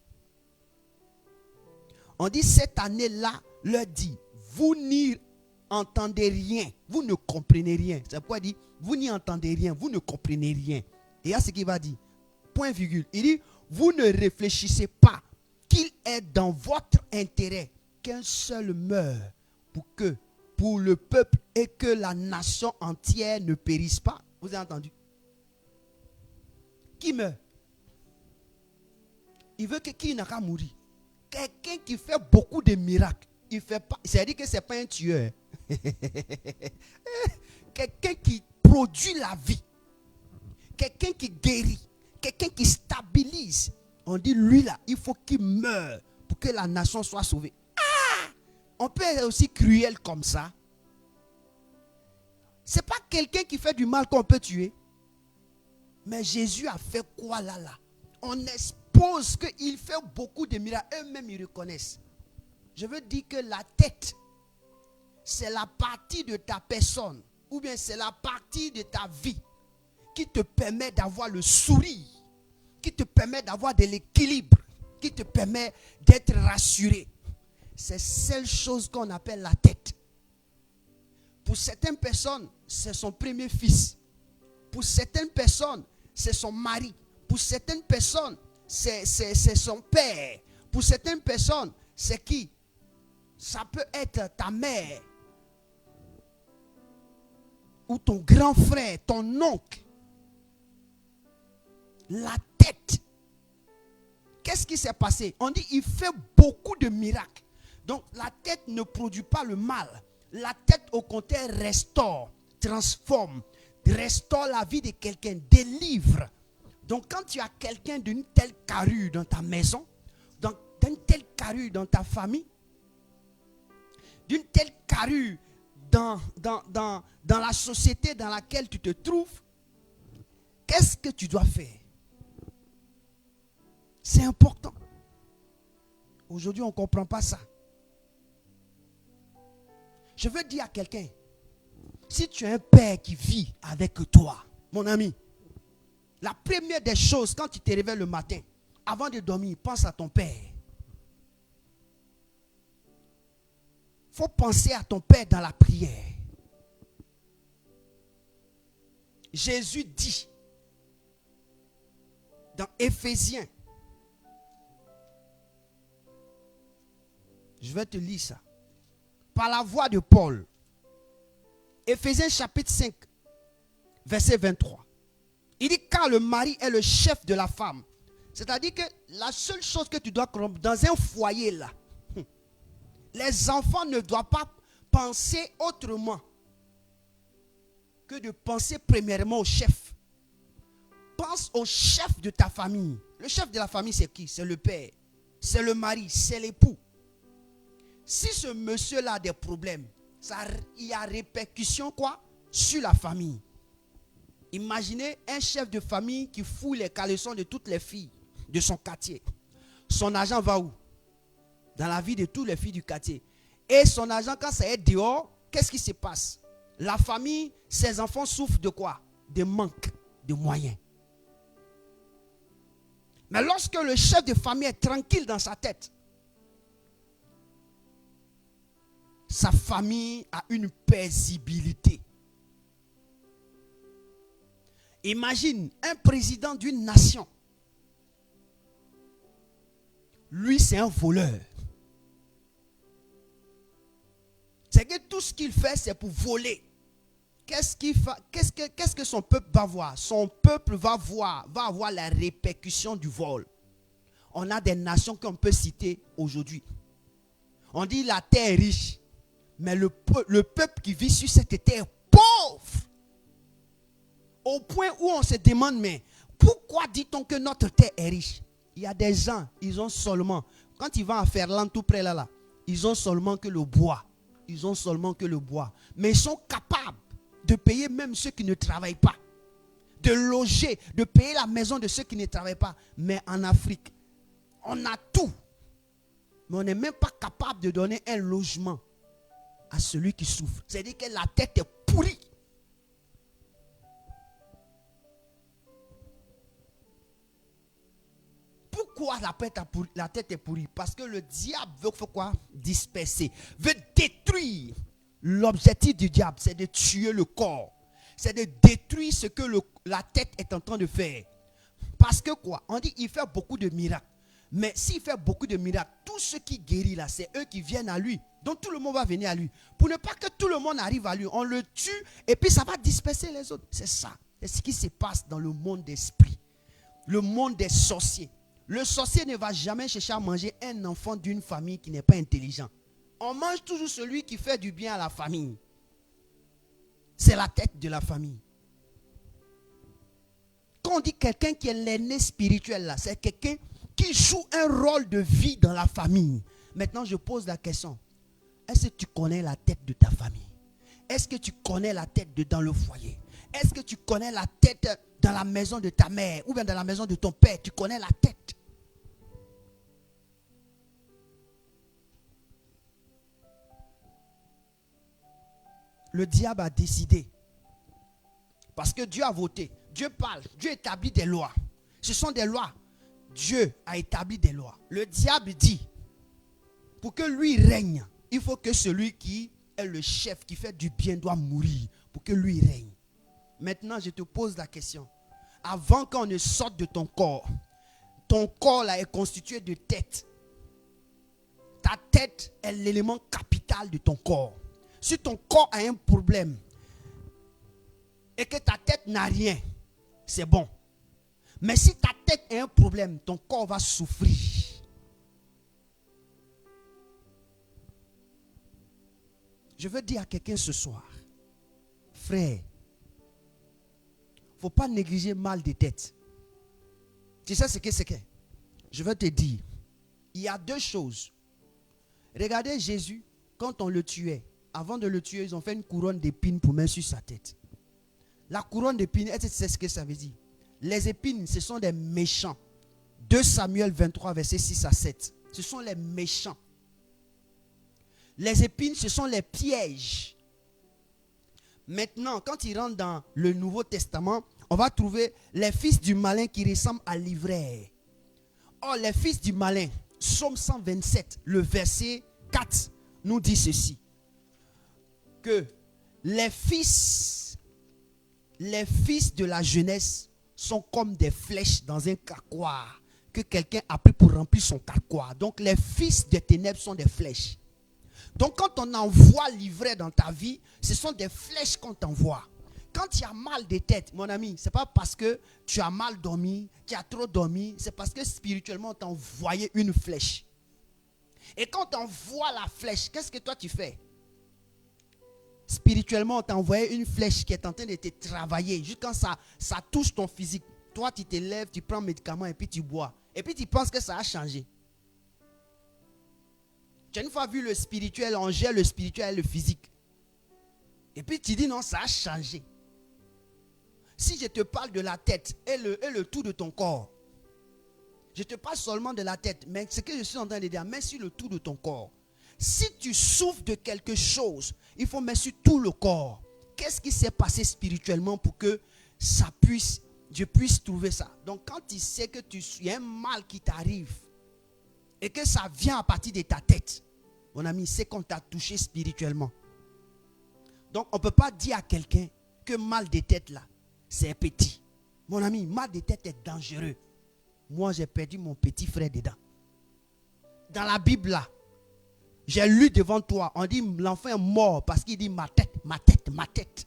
on dit cette année-là, leur dit, vous n'y entendez rien, vous ne comprenez rien. C'est pourquoi il dit, vous n'y entendez rien, vous ne comprenez rien. Et à ce qu'il va dire, point virgule, il dit, vous ne réfléchissez pas qu'il est dans votre intérêt qu'un seul meure pour le peuple et que la nation entière ne périsse pas. Vous avez entendu? Qui meurt? Il veut que qui n'a qu'à mourir. Quelqu'un qui fait beaucoup de miracles. Il fait pas. C'est-à-dire que ce n'est pas un tueur. Quelqu'un qui produit la vie. Quelqu'un qui guérit. Quelqu'un qui stabilise. On dit lui là, il faut qu'il meure pour que la nation soit sauvée. Ah! On peut être aussi cruel comme ça. Ce n'est pas quelqu'un qui fait du mal qu'on peut tuer. Mais Jésus a fait quoi là? On expose qu'il fait beaucoup de miracles. Eux-mêmes ils reconnaissent. Je veux dire que la tête, c'est la partie de ta personne, ou bien c'est la partie de ta vie qui te permet d'avoir le sourire, qui te permet d'avoir de l'équilibre, qui te permet d'être rassuré. C'est celle chose qu'on appelle la tête. Pour certaines personnes, c'est son premier fils. Pour certaines personnes, c'est son mari. Pour certaines personnes, c'est son père. Pour certaines personnes, c'est qui? Ça peut être ta mère. Ou ton grand frère, ton oncle. La tête. Qu'est-ce qui s'est passé? On dit il fait beaucoup de miracles. Donc la tête ne produit pas le mal. La tête au contraire restaure, transforme, restaure la vie de quelqu'un, délivre. Donc quand tu as quelqu'un d'une telle carrure dans ta maison, d'une telle carrure dans ta famille, d'une telle carrure dans la société dans laquelle tu te trouves, qu'est-ce que tu dois faire? C'est important. Aujourd'hui, on ne comprend pas ça. Je veux dire à quelqu'un, si tu as un père qui vit avec toi, mon ami, la première des choses, quand tu te réveilles le matin, avant de dormir, pense à ton père. Il faut penser à ton père dans la prière. Jésus dit, dans Éphésiens, je vais te lire ça, par la voix de Paul, Éphésiens chapitre 5, verset 23. Il dit, car le mari est le chef de la femme. C'est-à-dire que la seule chose que tu dois comprendre, dans un foyer là, les enfants ne doivent pas penser autrement que de penser premièrement au chef. Pense au chef de ta famille. Le chef de la famille, c'est qui? C'est le père, c'est le mari, c'est l'époux. Si ce monsieur-là a des problèmes, il y a répercussion quoi? Sur la famille. Imaginez un chef de famille qui fouille les caleçons de toutes les filles de son quartier. Son argent va où? Dans la vie de toutes les filles du quartier. Et son argent, quand ça est dehors, qu'est-ce qui se passe? La famille, ses enfants souffrent de quoi? De manque de moyens. Mais lorsque le chef de famille est tranquille dans sa tête, sa famille a une paisibilité. Imagine un président d'une nation. Lui, c'est un voleur. C'est que tout ce qu'il fait, c'est pour voler. Qu'est-ce que son peuple va voir? Son peuple va avoir la répercussion du vol. On a des nations qu'on peut citer aujourd'hui. On dit la terre est riche, mais le peuple qui vit sur cette terre est pauvre. Au point où on se demande, mais pourquoi dit-on que notre terre est riche? Il y a des gens, ils ont seulement, quand ils vont à Ferland tout près là, ils ont seulement que le bois. Ils ont seulement que le bois. Mais ils sont capables de payer même ceux qui ne travaillent pas. De loger, de payer la maison de ceux qui ne travaillent pas. Mais en Afrique, on a tout. Mais on n'est même pas capable de donner un logement à celui qui souffre. C'est-à-dire que la tête est pourrie. Pourquoi la tête est pourrie? Parce que le diable veut faire quoi? Disperser, veut détruire. L'objectif du diable, c'est de tuer le corps. C'est de détruire ce que la tête est en train de faire. Parce que quoi? On dit qu'il fait beaucoup de miracles. Mais s'il fait beaucoup de miracles, tous ceux qui guérissent là, c'est eux qui viennent à lui. Donc tout le monde va venir à lui. Pour ne pas que tout le monde arrive à lui, on le tue et puis ça va disperser les autres. C'est ça. C'est ce qui se passe dans le monde d'esprit. Le monde des sorciers. Le sorcier ne va jamais chercher à manger un enfant d'une famille qui n'est pas intelligent. On mange toujours celui qui fait du bien à la famille. C'est la tête de la famille. Quand on dit quelqu'un qui est l'aîné spirituel, là, c'est quelqu'un qui joue un rôle de vie dans la famille. Maintenant, je pose la question. Est-ce que tu connais la tête de ta famille? Est-ce que tu connais la tête dans le foyer? Est-ce que tu connais la tête dans la maison de ta mère ou bien dans la maison de ton père? Tu connais la tête. Le diable a décidé. Parce que Dieu a voté. Dieu parle. Dieu établit des lois. Ce sont des lois. Dieu a établi des lois. Le diable dit, pour que lui règne, il faut que celui qui est le chef, qui fait du bien, doit mourir pour que lui règne. Maintenant, je te pose la question. Avant qu'on ne sorte de ton corps là est constitué de tête. Ta tête est l'élément capital de ton corps. Si ton corps a un problème et que ta tête n'a rien, c'est bon. Mais si ta tête a un problème, ton corps va souffrir. Je veux dire à quelqu'un ce soir, frère, il ne faut pas négliger mal des têtes. Tu sais ce que c'est que? Je veux te dire, il y a deux choses. Regardez Jésus, quand on le tuait, avant de le tuer, ils ont fait une couronne d'épines pour mettre sur sa tête. La couronne d'épines, est-ce que c'est ce que ça veut dire? Les épines, ce sont des méchants. 2 Samuel 23, versets 6 à 7. Ce sont les méchants. Les épines, ce sont les pièges. Maintenant, quand il rentre dans le Nouveau Testament, on va trouver les fils du malin qui ressemblent à l'ivraie. Oh, les fils du malin, Psaume 127, le verset 4, nous dit ceci. Que les fils de la jeunesse sont comme des flèches dans un carquoir que quelqu'un a pris pour remplir son carquoir. Donc les fils des ténèbres sont des flèches. Donc quand on envoie l'ivraie dans ta vie, ce sont des flèches qu'on t'envoie. Quand tu as mal de tête, mon ami, ce n'est pas parce que tu as mal dormi, tu as trop dormi, c'est parce que spirituellement on t'a envoyé une flèche. Et quand on t'envoie la flèche, qu'est-ce que toi tu fais? Spirituellement, on t'a envoyé une flèche qui est en train de te travailler. Juste quand ça touche ton physique, toi tu te lèves, tu prends un médicament et puis tu bois. Et puis tu penses que ça a changé. Tu as une fois vu le spirituel, on gère le spirituel et le physique. Et puis tu dis non, ça a changé. Si je te parle de la tête et le tout de ton corps, je te parle seulement de la tête, mais ce que je suis en train de dire, mets sur le tout de ton corps. Si tu souffres de quelque chose, il faut mettre sur tout le corps. Qu'est-ce qui s'est passé spirituellement pour que je puisse trouver ça? Donc quand tu sais que il y a un mal qui t'arrive et que ça vient à partir de ta tête, mon ami, c'est qu'on t'a touché spirituellement. Donc on ne peut pas dire à quelqu'un que mal de tête là, c'est petit. Mon ami, mal de tête est dangereux. Moi, j'ai perdu mon petit frère dedans. Dans la Bible là, j'ai lu devant toi, on dit l'enfant est mort parce qu'il dit ma tête, ma tête, ma tête.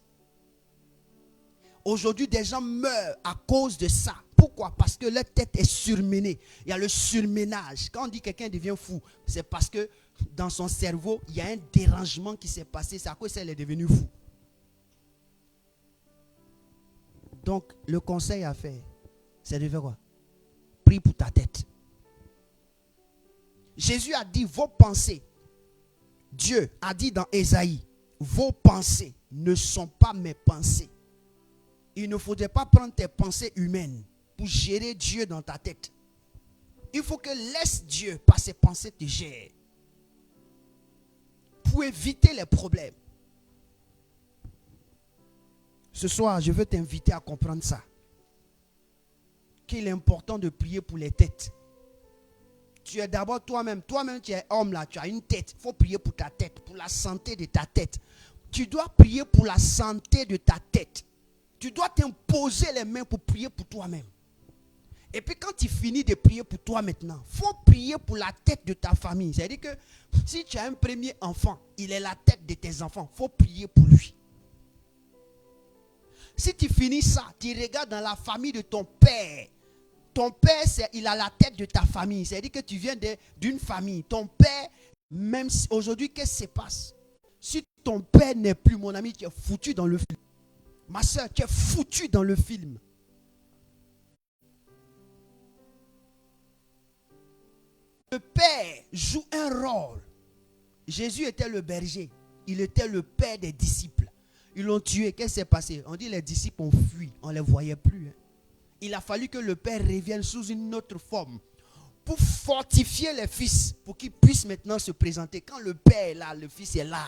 Aujourd'hui, des gens meurent à cause de ça. Pourquoi? Parce que leur tête est surmenée. Il y a le surménage. Quand on dit quelqu'un devient fou, c'est parce que dans son cerveau, il y a un dérangement qui s'est passé. C'est à cause qu'elle est devenue fou. Donc, le conseil à faire, c'est de faire quoi? Prie pour ta tête. Jésus a dit vos pensées. Dieu a dit dans Ésaïe, vos pensées ne sont pas mes pensées. Il ne faudrait pas prendre tes pensées humaines pour gérer Dieu dans ta tête. Il faut que laisse Dieu par ses pensées te gérer. Pour éviter les problèmes. Ce soir, je veux t'inviter à comprendre ça. Qu'il est important de prier pour les têtes. Tu es d'abord toi-même. Toi-même, tu es homme là. Tu as une tête. Il faut prier pour ta tête. Pour la santé de ta tête. Tu dois prier pour la santé de ta tête. Tu dois t'imposer les mains pour prier pour toi-même. Et puis quand tu finis de prier pour toi maintenant, il faut prier pour la tête de ta famille. C'est-à-dire que si tu as un premier enfant, il est la tête de tes enfants. Il faut prier pour lui. Si tu finis ça, tu regardes dans la famille de ton père. Ton père, il a la tête de ta famille. C'est-à-dire que tu viens d'une famille. Ton père, même si aujourd'hui, qu'est-ce qui se passe? Si ton père n'est plus, mon ami, tu es foutu dans le film. Ma soeur, tu es foutu dans le film. Le père joue un rôle. Jésus était le berger. Il était le père des disciples. Ils l'ont tué. Qu'est-ce qui s'est passé? On dit les disciples ont fui. On ne les voyait plus. Il a fallu que le père revienne sous une autre forme pour fortifier les fils, pour qu'ils puissent maintenant se présenter. Quand le père est là, le fils est là.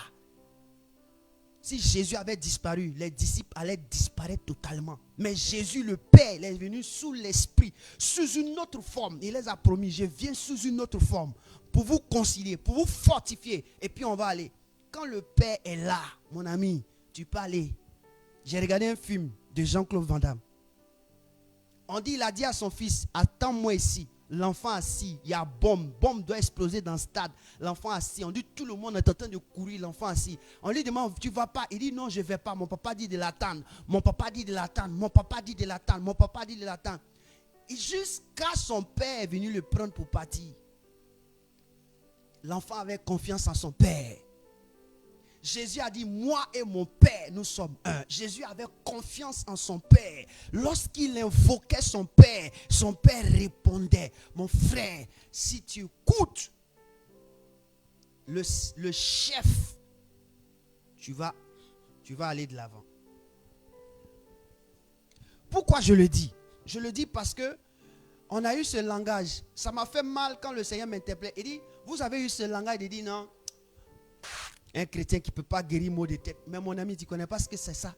Si Jésus avait disparu, les disciples allaient disparaître totalement. Mais Jésus, le Père, il est venu sous l'esprit, sous une autre forme. Il les a promis, je viens sous une autre forme pour vous concilier, pour vous fortifier. Et puis on va aller. Quand le Père est là, mon ami, tu peux aller. J'ai regardé un film de Jean-Claude Van Damme. On dit, il a dit à son fils, attends-moi ici. L'enfant assis, il y a bombe. Bombe doit exploser dans le stade. L'enfant assis, on dit tout le monde est en train de courir. L'enfant assis. On lui demande, tu ne vas pas? Il dit non, je ne vais pas. Mon papa dit de l'attendre. Mon papa dit de l'attendre. Mon papa dit de l'attendre. Mon papa dit de l'attendre. Jusqu'à son père est venu le prendre pour partir. L'enfant avait confiance en son père. Jésus a dit, moi et mon Père, nous sommes un. Jésus avait confiance en son Père. Lorsqu'il invoquait son Père répondait. Mon frère, si tu écoutes le chef tu vas aller de l'avant. Pourquoi je le dis? Je le dis parce que on a eu ce langage. Ça m'a fait mal quand le Seigneur m'interpellait. Il dit, vous avez eu ce langage. Il dit, non, un chrétien qui ne peut pas guérir maux de tête. Mais mon ami, tu ne connais pas ce que c'est ça.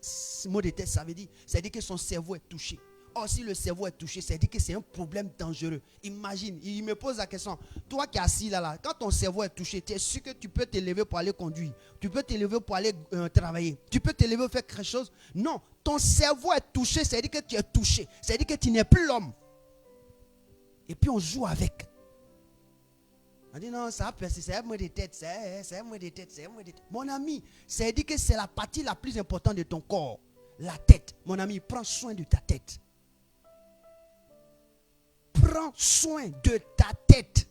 Maux de tête, ça veut dire, que son cerveau est touché. Or, si le cerveau est touché, ça veut dire que c'est un problème dangereux. Imagine, il me pose la question. Toi qui es assis là, quand ton cerveau est touché, tu es sûr que tu peux te lever pour aller conduire. Tu peux te lever pour aller travailler. Tu peux te lever pour faire quelque chose. Non, ton cerveau est touché, ça veut dire que tu es touché. Ça veut dire que tu n'es plus l'homme. Et puis on joue avec. On dit non, ça a percé, c'est un mot de tête, c'est un mot de tête, c'est un mot de tête. Mon ami, ça veut dire que c'est la partie la plus importante de ton corps. La tête. Mon ami, prends soin de ta tête. Prends soin de ta tête.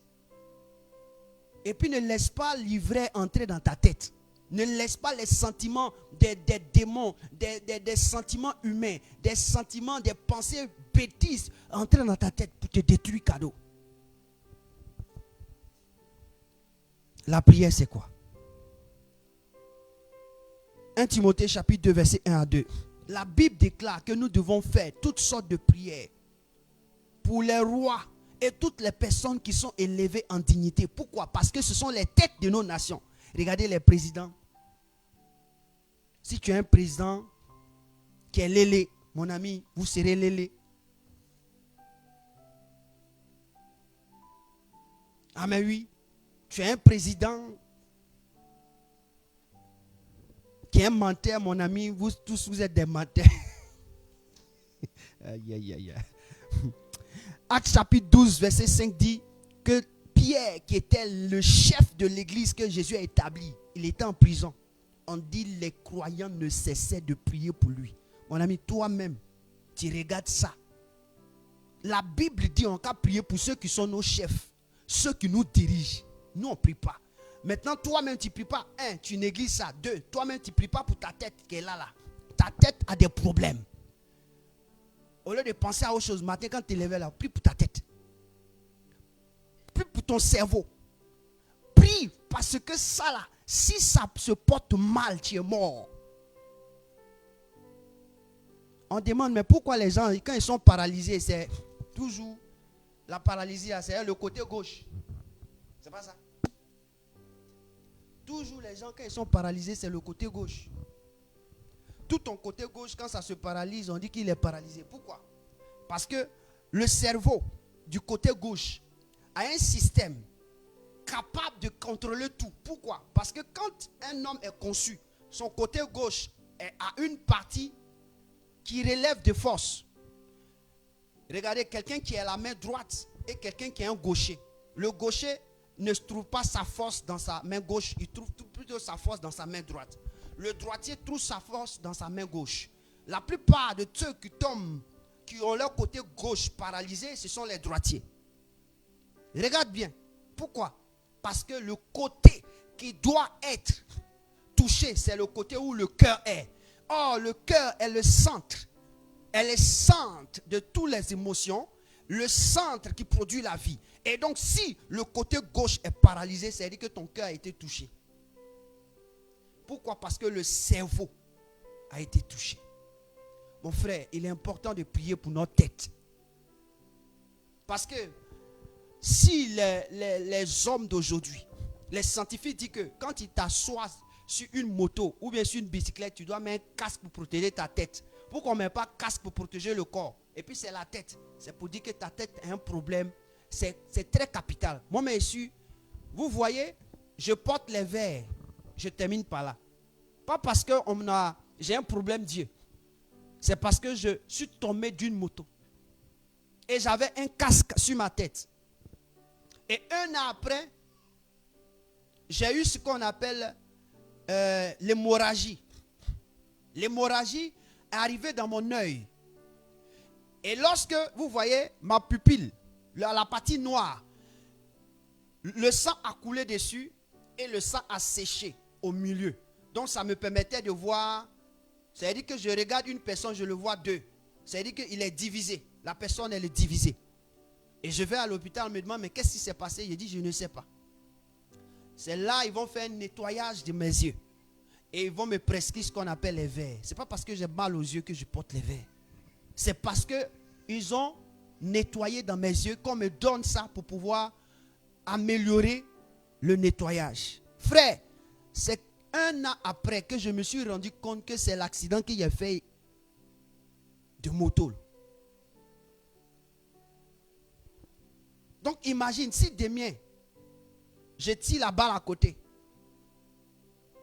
Et puis ne laisse pas l'ivraie entrer dans ta tête. Ne laisse pas les sentiments des démons, des sentiments humains, des sentiments, des pensées bêtises entrer dans ta tête pour te détruire cadeau. La prière, c'est quoi? 1 Timothée chapitre 2, verset 1 à 2. La Bible déclare que nous devons faire toutes sortes de prières pour les rois et toutes les personnes qui sont élevées en dignité. Pourquoi? Parce que ce sont les têtes de nos nations. Regardez les présidents. Si tu es un président qui est lélé, mon ami, vous serez lélé. Ah mais oui, tu es un président qui est un menteur, mon ami, vous tous vous êtes des menteurs. Aïe, aïe, aïe. Actes chapitre 12, verset 5 dit que Pierre, qui était le chef de l'église que Jésus a établi, il était en prison. On dit les croyants ne cessaient de prier pour lui. Mon ami, toi-même, tu regardes ça. La Bible dit on va prier pour ceux qui sont nos chefs, ceux qui nous dirigent. Nous, on ne prie pas. Maintenant, toi-même, tu ne pries pas. Un, tu négliges ça. Deux, toi-même, tu ne pries pas pour ta tête qui est là. Ta tête a des problèmes. Au lieu de penser à autre chose, matin, quand tu es levé là, prie pour ta tête. Prie pour ton cerveau. Prie parce que ça là, si ça se porte mal, tu es mort. On demande, mais pourquoi les gens, quand ils sont paralysés, c'est toujours la paralysie, c'est le côté gauche. C'est pas ça. Toujours les gens, quand ils sont paralysés, c'est le côté gauche. Tout ton côté gauche, quand ça se paralyse, on dit qu'il est paralysé. Pourquoi? Parce que le cerveau du côté gauche a un système capable de contrôler tout. Pourquoi? Parce que quand un homme est conçu, son côté gauche a une partie qui relève de force. Regardez, quelqu'un qui a la main droite et quelqu'un qui est un gaucher. Le gaucher ne trouve pas sa force dans sa main gauche, il trouve plutôt sa force dans sa main droite. Le droitier trouve sa force dans sa main gauche. La plupart de ceux qui tombent, qui ont leur côté gauche paralysé, ce sont les droitiers. Regarde bien. Pourquoi? Parce que le côté qui doit être touché, c'est le côté où le cœur est. Or, le cœur est le centre. Elle est le centre de toutes les émotions, le centre qui produit la vie. Et donc, si le côté gauche est paralysé, c'est-à-dire que ton cœur a été touché. Pourquoi? Parce que le cerveau a été touché. Mon frère, il est important de prier pour notre tête. Parce que si les hommes d'aujourd'hui, les scientifiques disent que quand ils t'assoient sur une moto ou bien sur une bicyclette, tu dois mettre un casque pour protéger ta tête. Pourquoi on ne met pas casque pour protéger le corps? Et puis c'est la tête. C'est pour dire que ta tête a un problème. C'est très capital. Moi, monsieur, vous voyez, je porte les verres. Je termine par là. Pas parce que j'ai un problème Dieu. C'est parce que je suis tombé d'une moto. Et j'avais un casque sur ma tête. Et un an après, j'ai eu ce qu'on appelle l'hémorragie. L'hémorragie est arrivée dans mon œil. Et lorsque vous voyez ma pupille, la partie noire, le sang a coulé dessus et le sang a séché au milieu. Donc ça me permettait de voir, c'est-à-dire que je regarde une personne, je le vois deux. C'est-à-dire qu'il est divisé. La personne, elle est divisée. Et je vais à l'hôpital, on me demande, mais qu'est-ce qui s'est passé? Je dis, je ne sais pas. C'est là, ils vont faire un nettoyage de mes yeux. et ils vont me prescrire ce qu'on appelle les verres. Ce n'est pas parce que j'ai mal aux yeux que je porte les verres. C'est parce qu'ils ont nettoyé dans mes yeux qu'on me donne ça pour pouvoir améliorer le nettoyage. Frère, c'est 1 an après que je me suis rendu compte que c'est l'accident qu'il a fait de moto. Donc imagine si demain, je tire la balle à côté,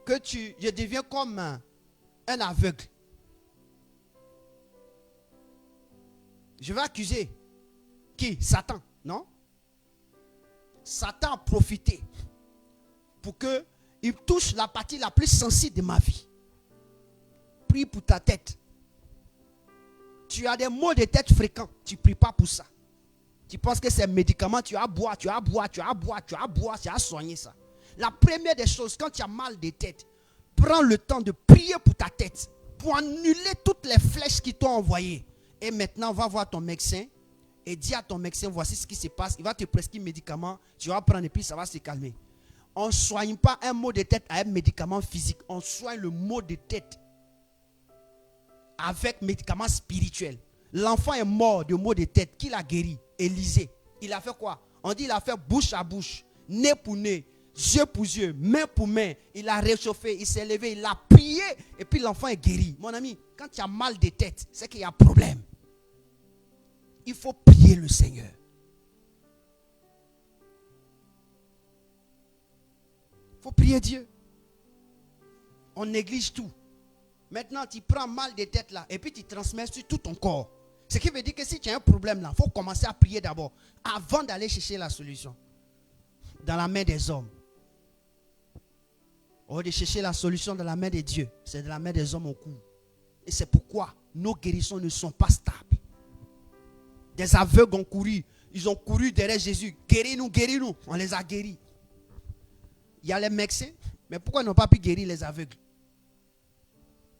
que je deviens comme un aveugle. Je vais accuser qui? Satan, non? Satan a profité pour qu'il touche la partie la plus sensible de ma vie. Prie pour ta tête. Tu as des maux de tête fréquents, tu ne pries pas pour ça. Tu penses que c'est un médicament, tu as boire, tu as soigné ça. La première des choses, quand tu as mal de tête, prends le temps de prier pour ta tête, pour annuler toutes les flèches qui t'ont envoyées. Et maintenant, va voir ton médecin et dis à ton médecin, voici ce qui se passe. Il va te prescrire un médicament, tu vas prendre et puis ça va se calmer. On ne soigne pas un mot de tête avec un médicament physique. On soigne le mot de tête avec médicament spirituel. L'enfant est mort de maux de tête. Qui l'a guéri? Élisée. Il a fait quoi? On dit il a fait bouche à bouche, nez pour nez, yeux pour yeux, main pour main. Il a réchauffé, il s'est levé, il a prié et puis l'enfant est guéri. Mon ami, quand tu as mal de tête, c'est qu'il y a un problème. Il faut prier le Seigneur. Il faut prier Dieu. On néglige tout. Maintenant, tu prends mal de tête là et puis tu transmets sur tout ton corps. Ce qui veut dire que si tu as un problème là, il faut commencer à prier d'abord avant d'aller chercher la solution. Dans la main des hommes. Au lieu de chercher la solution dans la main de Dieu, c'est de la main des hommes au cou. Et c'est pourquoi nos guérissons ne sont pas stables. Des aveugles ont couru. Ils ont couru derrière Jésus. Guéris-nous, guéris-nous. On les a guéris. Il y a les médecins, mais pourquoi ils n'ont pas pu guérir les aveugles?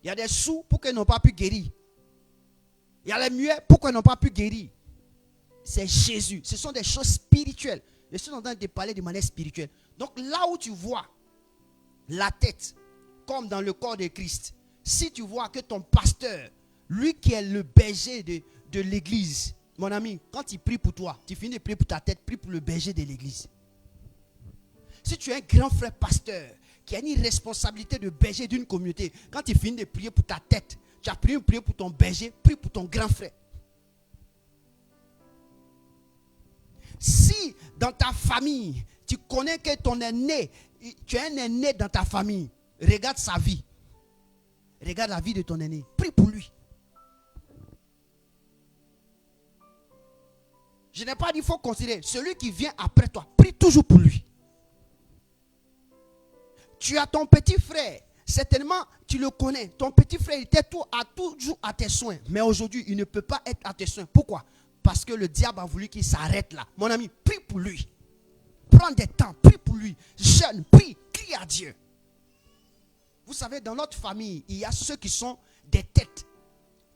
Il y a des sourds, pourquoi ils n'ont pas pu guérir? Il y a les muets, pourquoi ils n'ont pas pu guérir? C'est Jésus. Ce sont des choses spirituelles. Je suis en train de parler de manière spirituelle. Donc là où tu vois la tête, comme dans le corps de Christ, si tu vois que ton pasteur, lui qui est le berger de l'église, mon ami, quand il prie pour toi, tu finis de prier pour ta tête, prie pour le berger de l'église. Si tu es un grand frère pasteur qui a une responsabilité de berger d'une communauté, quand tu finis de prier pour ta tête, tu as prié une prière pour ton berger, prie pour ton grand frère. Si dans ta famille, tu connais que ton aîné, tu as un aîné dans ta famille, regarde sa vie. Regarde la vie de ton aîné. Prie pour lui. Je n'ai pas dit qu'il faut considérer celui qui vient après toi. Prie toujours pour lui. Tu as ton petit frère. Certainement, tu le connais. Ton petit frère était toujours à tes soins. Mais aujourd'hui, il ne peut pas être à tes soins. Pourquoi? Parce que le diable a voulu qu'il s'arrête là. Mon ami, prie pour lui. Prends des temps, prie pour lui. Jeûne, prie, crie à Dieu. Vous savez, dans notre famille, il y a ceux qui sont des têtes,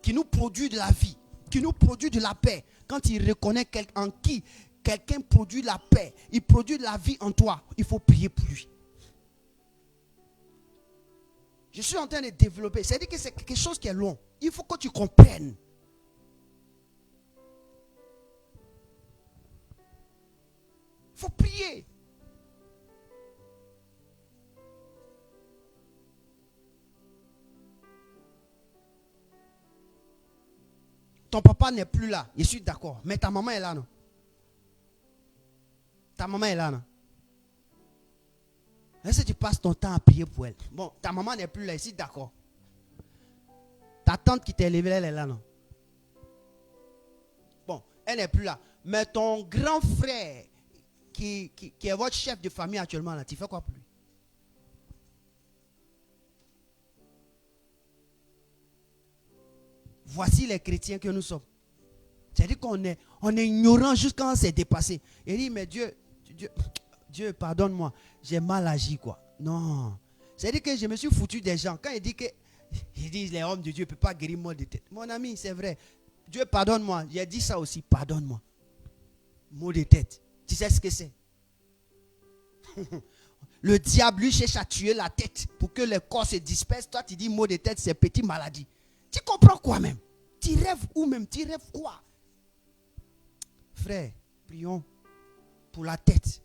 qui nous produisent de la vie, qui nous produisent de la paix. Quand il reconnaît en qui quelqu'un produit la paix, il produit de la vie en toi, il faut prier pour lui. Je suis en train de développer. C'est-à-dire que c'est quelque chose qui est long. Il faut que tu comprennes. Il faut prier. Ton papa n'est plus là. Je suis d'accord. Mais ta maman est là, non? Ta maman est là, non? Est-ce que tu passes ton temps à prier pour elle? Bon, ta maman n'est plus là, je suis d'accord. Ta tante qui t'a élevé, elle est là, non? Bon, elle n'est plus là. Mais ton grand frère, qui est votre chef de famille actuellement, là, tu fais quoi pour lui? Voici les chrétiens que nous sommes. C'est-à-dire qu'on est ignorant jusqu'à quand c'est dépassé. Il dit, mais Dieu, pardonne-moi, j'ai mal agi, quoi. Non. C'est-à-dire que je me suis foutu des gens. Quand il dit que les hommes de Dieu ne peuvent pas guérir mot de tête. Mon ami, c'est vrai. Dieu, pardonne-moi. J'ai dit ça aussi, pardonne-moi. Mot de tête. Tu sais ce que c'est? Le diable lui cherche à tuer la tête pour que le corps se disperse. Toi, tu dis maux de tête, c'est petite maladie. Tu comprends quoi même? Tu rêves où même? Tu rêves quoi? Frère, prions pour la tête.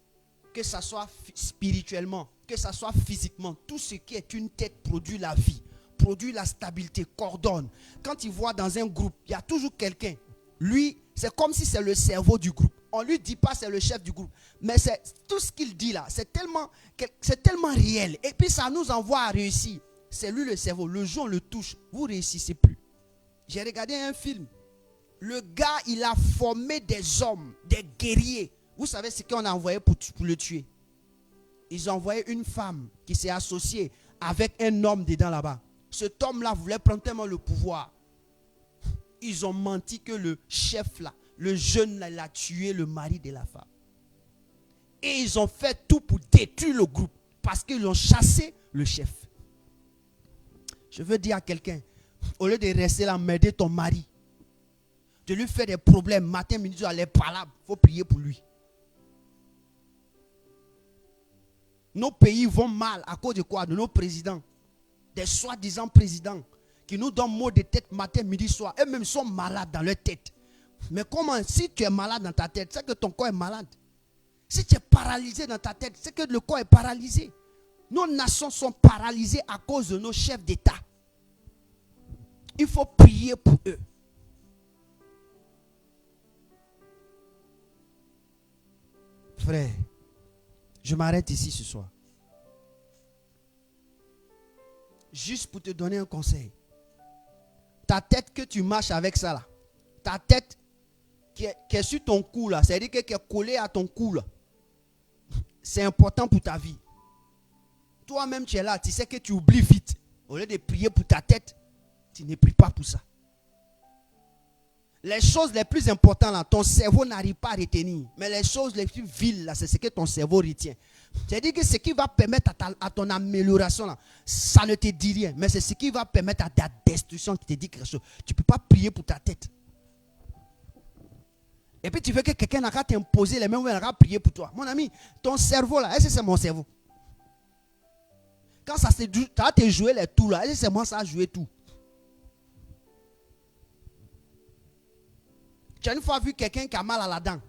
Que ça soit spirituellement, que ça soit physiquement. Tout ce qui est une tête produit la vie, produit la stabilité, coordonne. Quand tu vois dans un groupe, il y a toujours quelqu'un. Lui, c'est comme si c'est le cerveau du groupe. On ne lui dit pas c'est le chef du groupe. Mais c'est tout ce qu'il dit là, c'est tellement réel. Et puis ça nous envoie à réussir. C'est lui le cerveau. Le jour on le touche, vous ne réussissez plus. J'ai regardé un film. Le gars, il a formé des hommes, des guerriers. Vous savez ce qu'on a envoyé pour le tuer? Ils ont envoyé une femme qui s'est associée avec un homme dedans là-bas. Cet homme-là voulait prendre tellement le pouvoir. Ils ont menti que le chef là, le jeune là, il a tué le mari de la femme. Et ils ont fait tout pour détruire le groupe. Parce qu'ils ont chassé le chef. Je veux dire à quelqu'un, au lieu de rester là, m'aider ton mari, de lui faire des problèmes, matin, midi, soir, les palabres, il faut prier pour lui. Nos pays vont mal à cause de quoi? De nos présidents. Des soi-disant présidents qui nous donnent maux de tête matin, midi, soir. Eux-mêmes sont malades dans leur tête. Mais comment? Si tu es malade dans ta tête, c'est que ton corps est malade. Si tu es paralysé dans ta tête, c'est que le corps est paralysé. Nos nations sont paralysées à cause de nos chefs d'État. Il faut prier pour eux. Frère, je m'arrête ici ce soir. Juste pour te donner un conseil. Ta tête que tu marches avec ça là. Ta tête qui est sur ton cou là. C'est-à-dire qui est collée à ton cou là. C'est important pour ta vie. Toi-même tu es là. Tu sais que tu oublies vite. Au lieu de prier pour ta tête, tu ne pries pas pour ça. Les choses les plus importantes là, ton cerveau n'arrive pas à retenir. Mais les choses les plus viles là, c'est ce que ton cerveau retient. C'est-à-dire que ce qui va permettre à ton amélioration là, ça ne te dit rien. Mais c'est ce qui va permettre à ta destruction qui te dit quelque chose. Tu ne peux pas prier pour ta tête. Et puis tu veux que quelqu'un n'a qu'à t'imposer les mêmes, n'a qu'à prier pour toi. Mon ami, ton cerveau là, est-ce que c'est mon cerveau? Quand ça va te jouer les tours là, est-ce que c'est moi ça a joué tout? Tu as une fois vu quelqu'un qui a mal à la dent?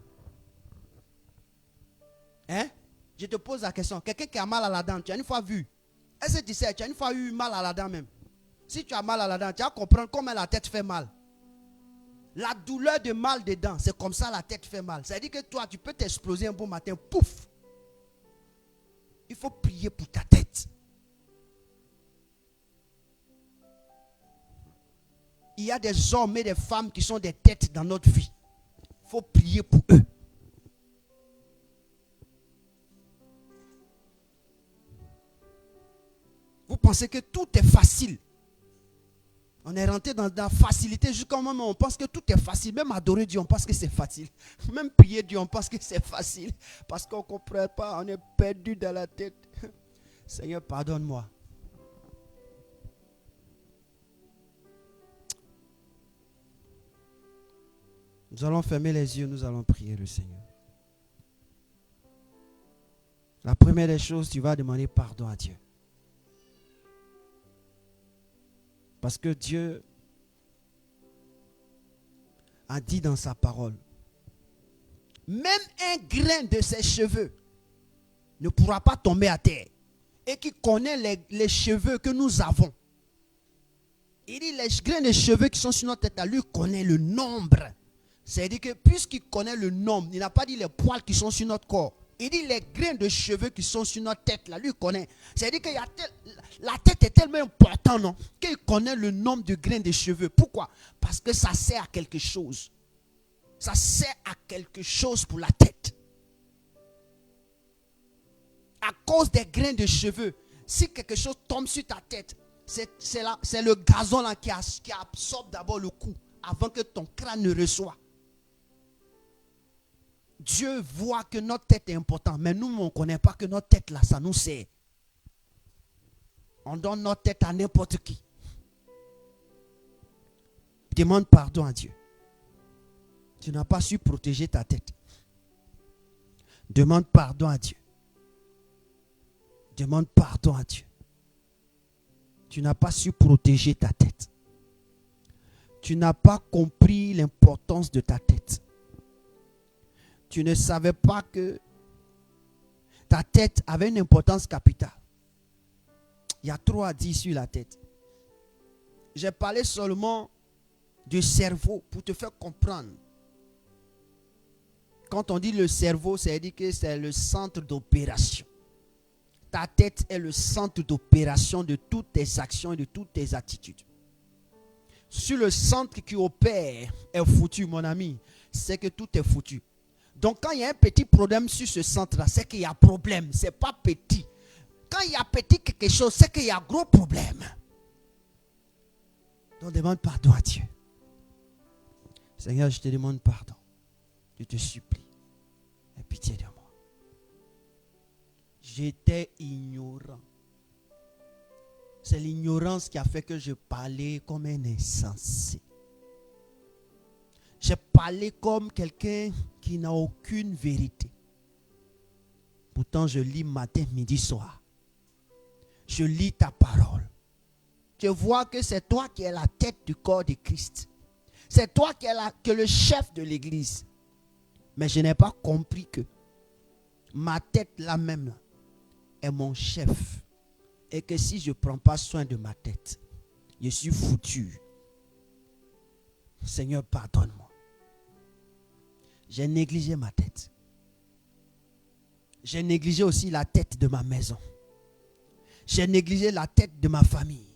Hein? Je te pose la question. Quelqu'un qui a mal à la dent, tu as une fois vu? Est-ce que tu sais, tu as une fois eu mal à la dent même? Si tu as mal à la dent, tu vas comprendre comment la tête fait mal. La douleur de mal des dents, c'est comme ça la tête fait mal. C'est-à-dire que toi, tu peux t'exploser un bon matin, pouf! Il faut prier pour ta tête. Il y a des hommes et des femmes qui sont des têtes dans notre vie. Il faut prier pour eux. Vous pensez que tout est facile. On est rentré dans la facilité jusqu'au moment où on pense que tout est facile. Même adorer Dieu, on pense que c'est facile. Même prier Dieu, on pense que c'est facile. Parce qu'on ne comprend pas, on est perdu dans la tête. Seigneur, pardonne-moi. Nous allons fermer les yeux, nous allons prier le Seigneur. La première des choses, tu vas demander pardon à Dieu. Parce que Dieu a dit dans sa parole, même un grain de ses cheveux ne pourra pas tomber à terre. Et qui connaît les cheveux que nous avons. Il dit les grains de cheveux qui sont sur notre tête, lui connaît le nombre. C'est-à-dire que puisqu'il connaît le nombre, il n'a pas dit les poils qui sont sur notre corps. Il dit les grains de cheveux qui sont sur notre tête, là, lui connaît. C'est-à-dire que la tête est tellement importante, non? Qu'il connaît le nombre de grains de cheveux. Pourquoi? Parce que ça sert à quelque chose. Ça sert à quelque chose pour la tête. À cause des grains de cheveux, si quelque chose tombe sur ta tête, c'est le gazon là qui absorbe d'abord le coup avant que ton crâne ne reçoive. Dieu voit que notre tête est importante, mais nous, on ne connaît pas que notre tête là, ça nous sert. On donne notre tête à n'importe qui. Demande pardon à Dieu. Tu n'as pas su protéger ta tête. Demande pardon à Dieu. Demande pardon à Dieu. Tu n'as pas su protéger ta tête. Tu n'as pas compris l'importance de ta tête. Tu ne savais pas que ta tête avait une importance capitale. Il y a trop à dire sur la tête. J'ai parlé seulement du cerveau pour te faire comprendre. Quand on dit le cerveau, c'est-à-dire que c'est le centre d'opération. Ta tête est le centre d'opération de toutes tes actions et de toutes tes attitudes. Si le centre qui opère est foutu, mon ami, c'est que tout est foutu. Donc quand il y a un petit problème sur ce centre-là, c'est qu'il y a problème. Ce n'est pas petit. Quand il y a petit quelque chose, c'est qu'il y a gros problème. Donc demande pardon à Dieu. Seigneur, je te demande pardon. Je te supplie. Aie pitié de moi. J'étais ignorant. C'est l'ignorance qui a fait que je parlais comme un insensé. J'ai parlé comme quelqu'un qui n'a aucune vérité. Pourtant, je lis matin, midi, soir. Je lis ta parole. Je vois que c'est toi qui es la tête du corps de Christ. C'est toi qui es le chef de l'église. Mais je n'ai pas compris que ma tête là même est mon chef. Et que si je ne prends pas soin de ma tête, je suis foutu. Seigneur, pardonne-moi. J'ai négligé ma tête. J'ai négligé aussi la tête de ma maison. J'ai négligé la tête de ma famille.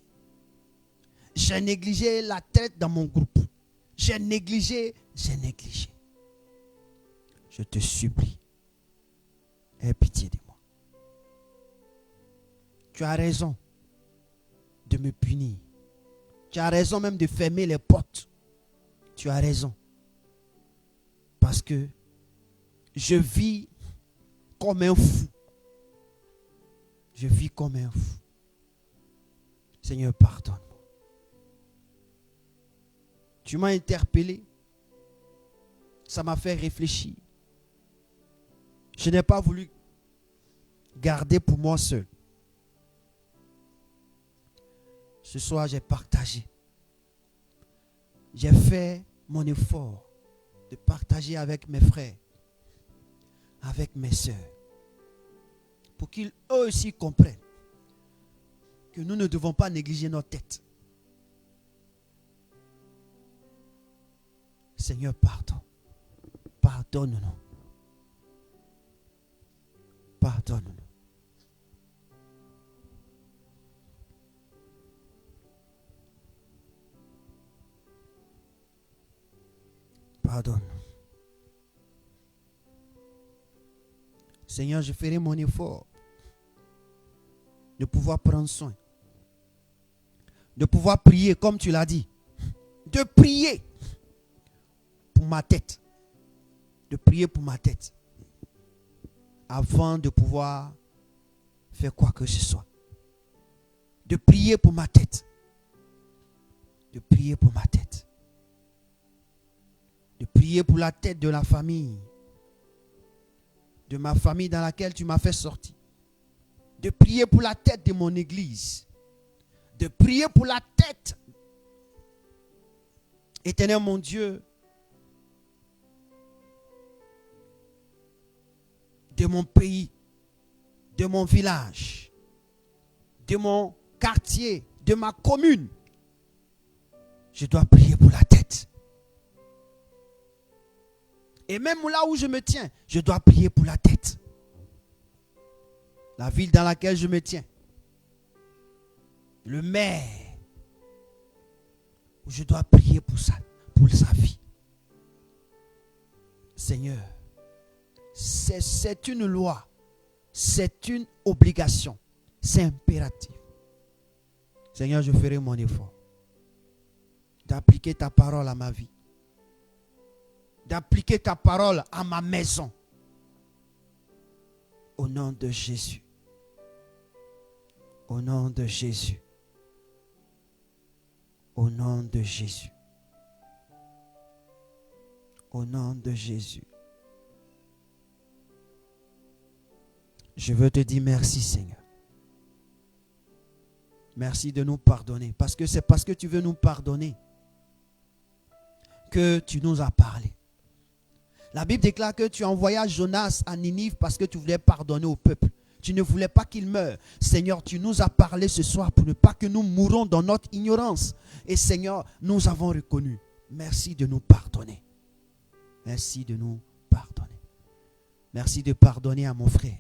J'ai négligé la tête dans mon groupe. J'ai négligé. Je te supplie. Aie pitié de moi. Tu as raison de me punir. Tu as raison même de fermer les portes. Tu as raison. Parce que je vis comme un fou. Je vis comme un fou. Seigneur, pardonne-moi. Tu m'as interpellé. Ça m'a fait réfléchir. Je n'ai pas voulu garder pour moi seul. Ce soir, j'ai partagé. J'ai fait mon effort de partager avec mes frères, avec mes sœurs, pour qu'ils eux aussi comprennent que nous ne devons pas négliger notre tête. Seigneur, pardon. Pardonne-nous. Pardonne-nous. Pardonne. Seigneur, je ferai mon effort de pouvoir prendre soin, de pouvoir prier comme tu l'as dit, de prier pour ma tête, de prier pour ma tête avant de pouvoir faire quoi que ce soit, de prier pour ma tête, de prier pour ma tête. De prier pour la tête de la famille, de ma famille dans laquelle tu m'as fait sortir. De prier pour la tête de mon église. De prier pour la tête, Éternel mon Dieu, de mon pays, de mon village, de mon quartier, de ma commune. Je dois prier pour la tête. Et même là où je me tiens, je dois prier pour la tête. La ville dans laquelle je me tiens. Le maire. Je dois prier pour ça, pour sa vie. Seigneur, c'est une loi. C'est une obligation. C'est impératif. Seigneur, je ferai mon effort d'appliquer ta parole à ma vie. D'appliquer ta parole à ma maison. Au nom de Jésus. Au nom de Jésus. Au nom de Jésus. Au nom de Jésus. Je veux te dire merci, Seigneur. Merci de nous pardonner. Parce que c'est parce que tu veux nous pardonner que tu nous as parlé. La Bible déclare que tu envoyas Jonas à Ninive parce que tu voulais pardonner au peuple. Tu ne voulais pas qu'il meure. Seigneur, tu nous as parlé ce soir pour ne pas que nous mourons dans notre ignorance. Et Seigneur, nous avons reconnu. Merci de nous pardonner. Merci de nous pardonner. Merci de pardonner à mon frère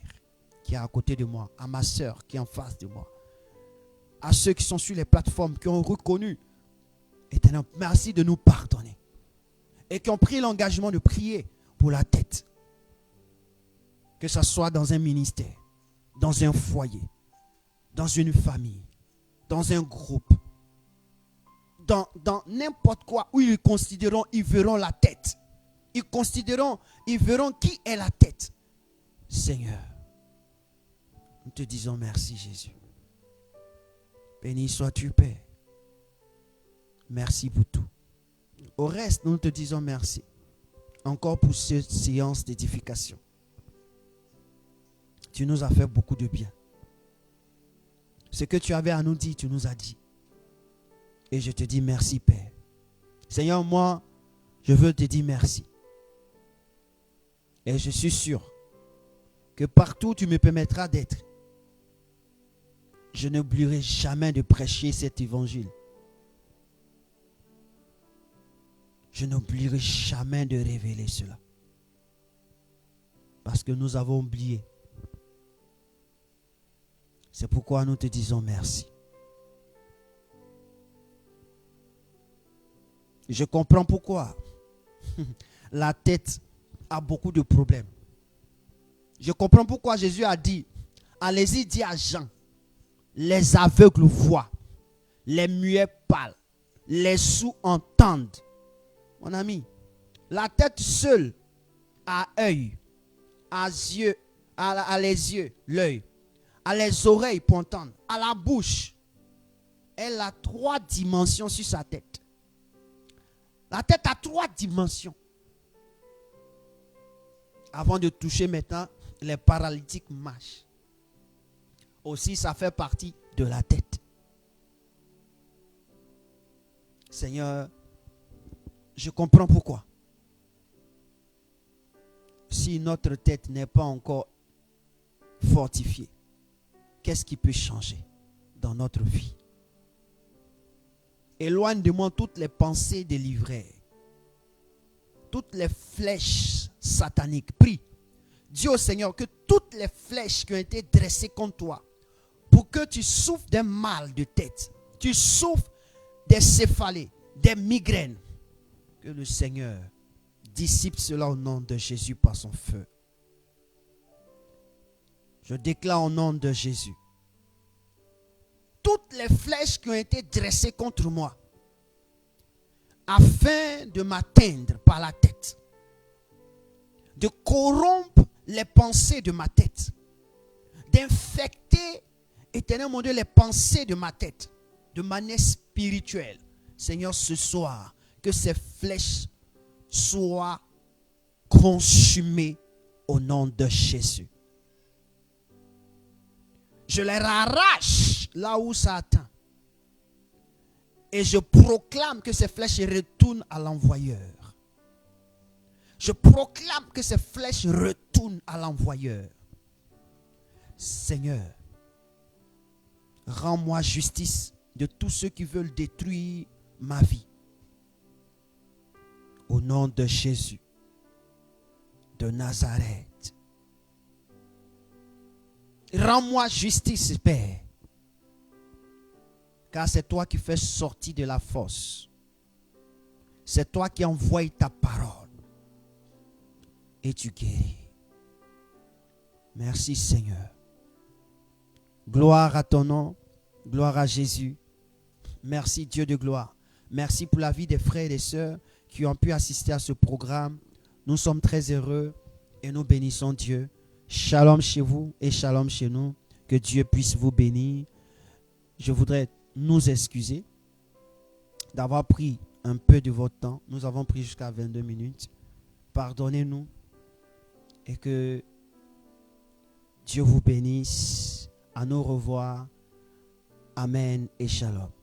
qui est à côté de moi, à ma soeur qui est en face de moi, à ceux qui sont sur les plateformes, qui ont reconnu. Éternel, merci de nous pardonner. Et qui ont pris l'engagement de prier pour la tête. Que ce soit dans un ministère, dans un foyer, dans une famille, dans un groupe, dans n'importe quoi où ils considéreront, ils verront la tête. Ils verront qui est la tête. Seigneur, nous te disons merci Jésus. Béni sois-tu Père. Merci pour tout. Au reste, nous te disons merci. Encore pour cette séance d'édification. Tu nous as fait beaucoup de bien. Ce que tu avais à nous dire, tu nous as dit. Et je te dis merci Père. Seigneur, moi, je veux te dire merci. Et je suis sûr que partout où tu me permettras d'être, je n'oublierai jamais de prêcher cet évangile. Je n'oublierai jamais de révéler cela. Parce que nous avons oublié. C'est pourquoi nous te disons merci. Je comprends pourquoi la tête a beaucoup de problèmes. Je comprends pourquoi Jésus a dit, allez-y dire à Jean, les aveugles voient, les muets parlent, les sourds entendent. Mon ami, la tête seule a œil, a yeux, a les yeux, l'œil, a les oreilles pour entendre, a la bouche. Elle a 3 dimensions sur sa tête. La tête a 3 dimensions. Avant de toucher maintenant, les paralytiques marchent. Aussi, ça fait partie de la tête. Seigneur, je comprends pourquoi. Si notre tête n'est pas encore fortifiée, qu'est-ce qui peut changer dans notre vie? Éloigne de moi toutes les pensées de l'ivraie, toutes les flèches sataniques. Prie. Dis au Seigneur que toutes les flèches qui ont été dressées contre toi, pour que tu souffres d'un mal de tête, tu souffres des céphalées, des migraines, que le Seigneur dissipe cela au nom de Jésus par son feu. Je déclare au nom de Jésus, toutes les flèches qui ont été dressées contre moi, afin de m'atteindre par la tête, de corrompre les pensées de ma tête, d'infecter, éternel mon Dieu, les pensées de ma tête, de manière spirituelle. Seigneur, ce soir, que ces flèches soient consumées au nom de Jésus. Je les arrache là où ça atteint. Et je proclame que ces flèches retournent à l'envoyeur. Je proclame que ces flèches retournent à l'envoyeur. Seigneur, rends-moi justice de tous ceux qui veulent détruire ma vie. Au nom de Jésus de Nazareth. Rends-moi justice, Père. Car c'est toi qui fais sortir de la fosse. C'est toi qui envoies ta parole. Et tu guéris. Merci Seigneur. Gloire à ton nom. Gloire à Jésus. Merci Dieu de gloire. Merci pour la vie des frères et des sœurs qui ont pu assister à ce programme. Nous sommes très heureux et nous bénissons Dieu. Shalom chez vous et shalom chez nous. Que Dieu puisse vous bénir. Je voudrais nous excuser d'avoir pris un peu de votre temps. Nous avons pris jusqu'à 22 minutes. Pardonnez-nous et que Dieu vous bénisse. À nous revoir Amen et shalom.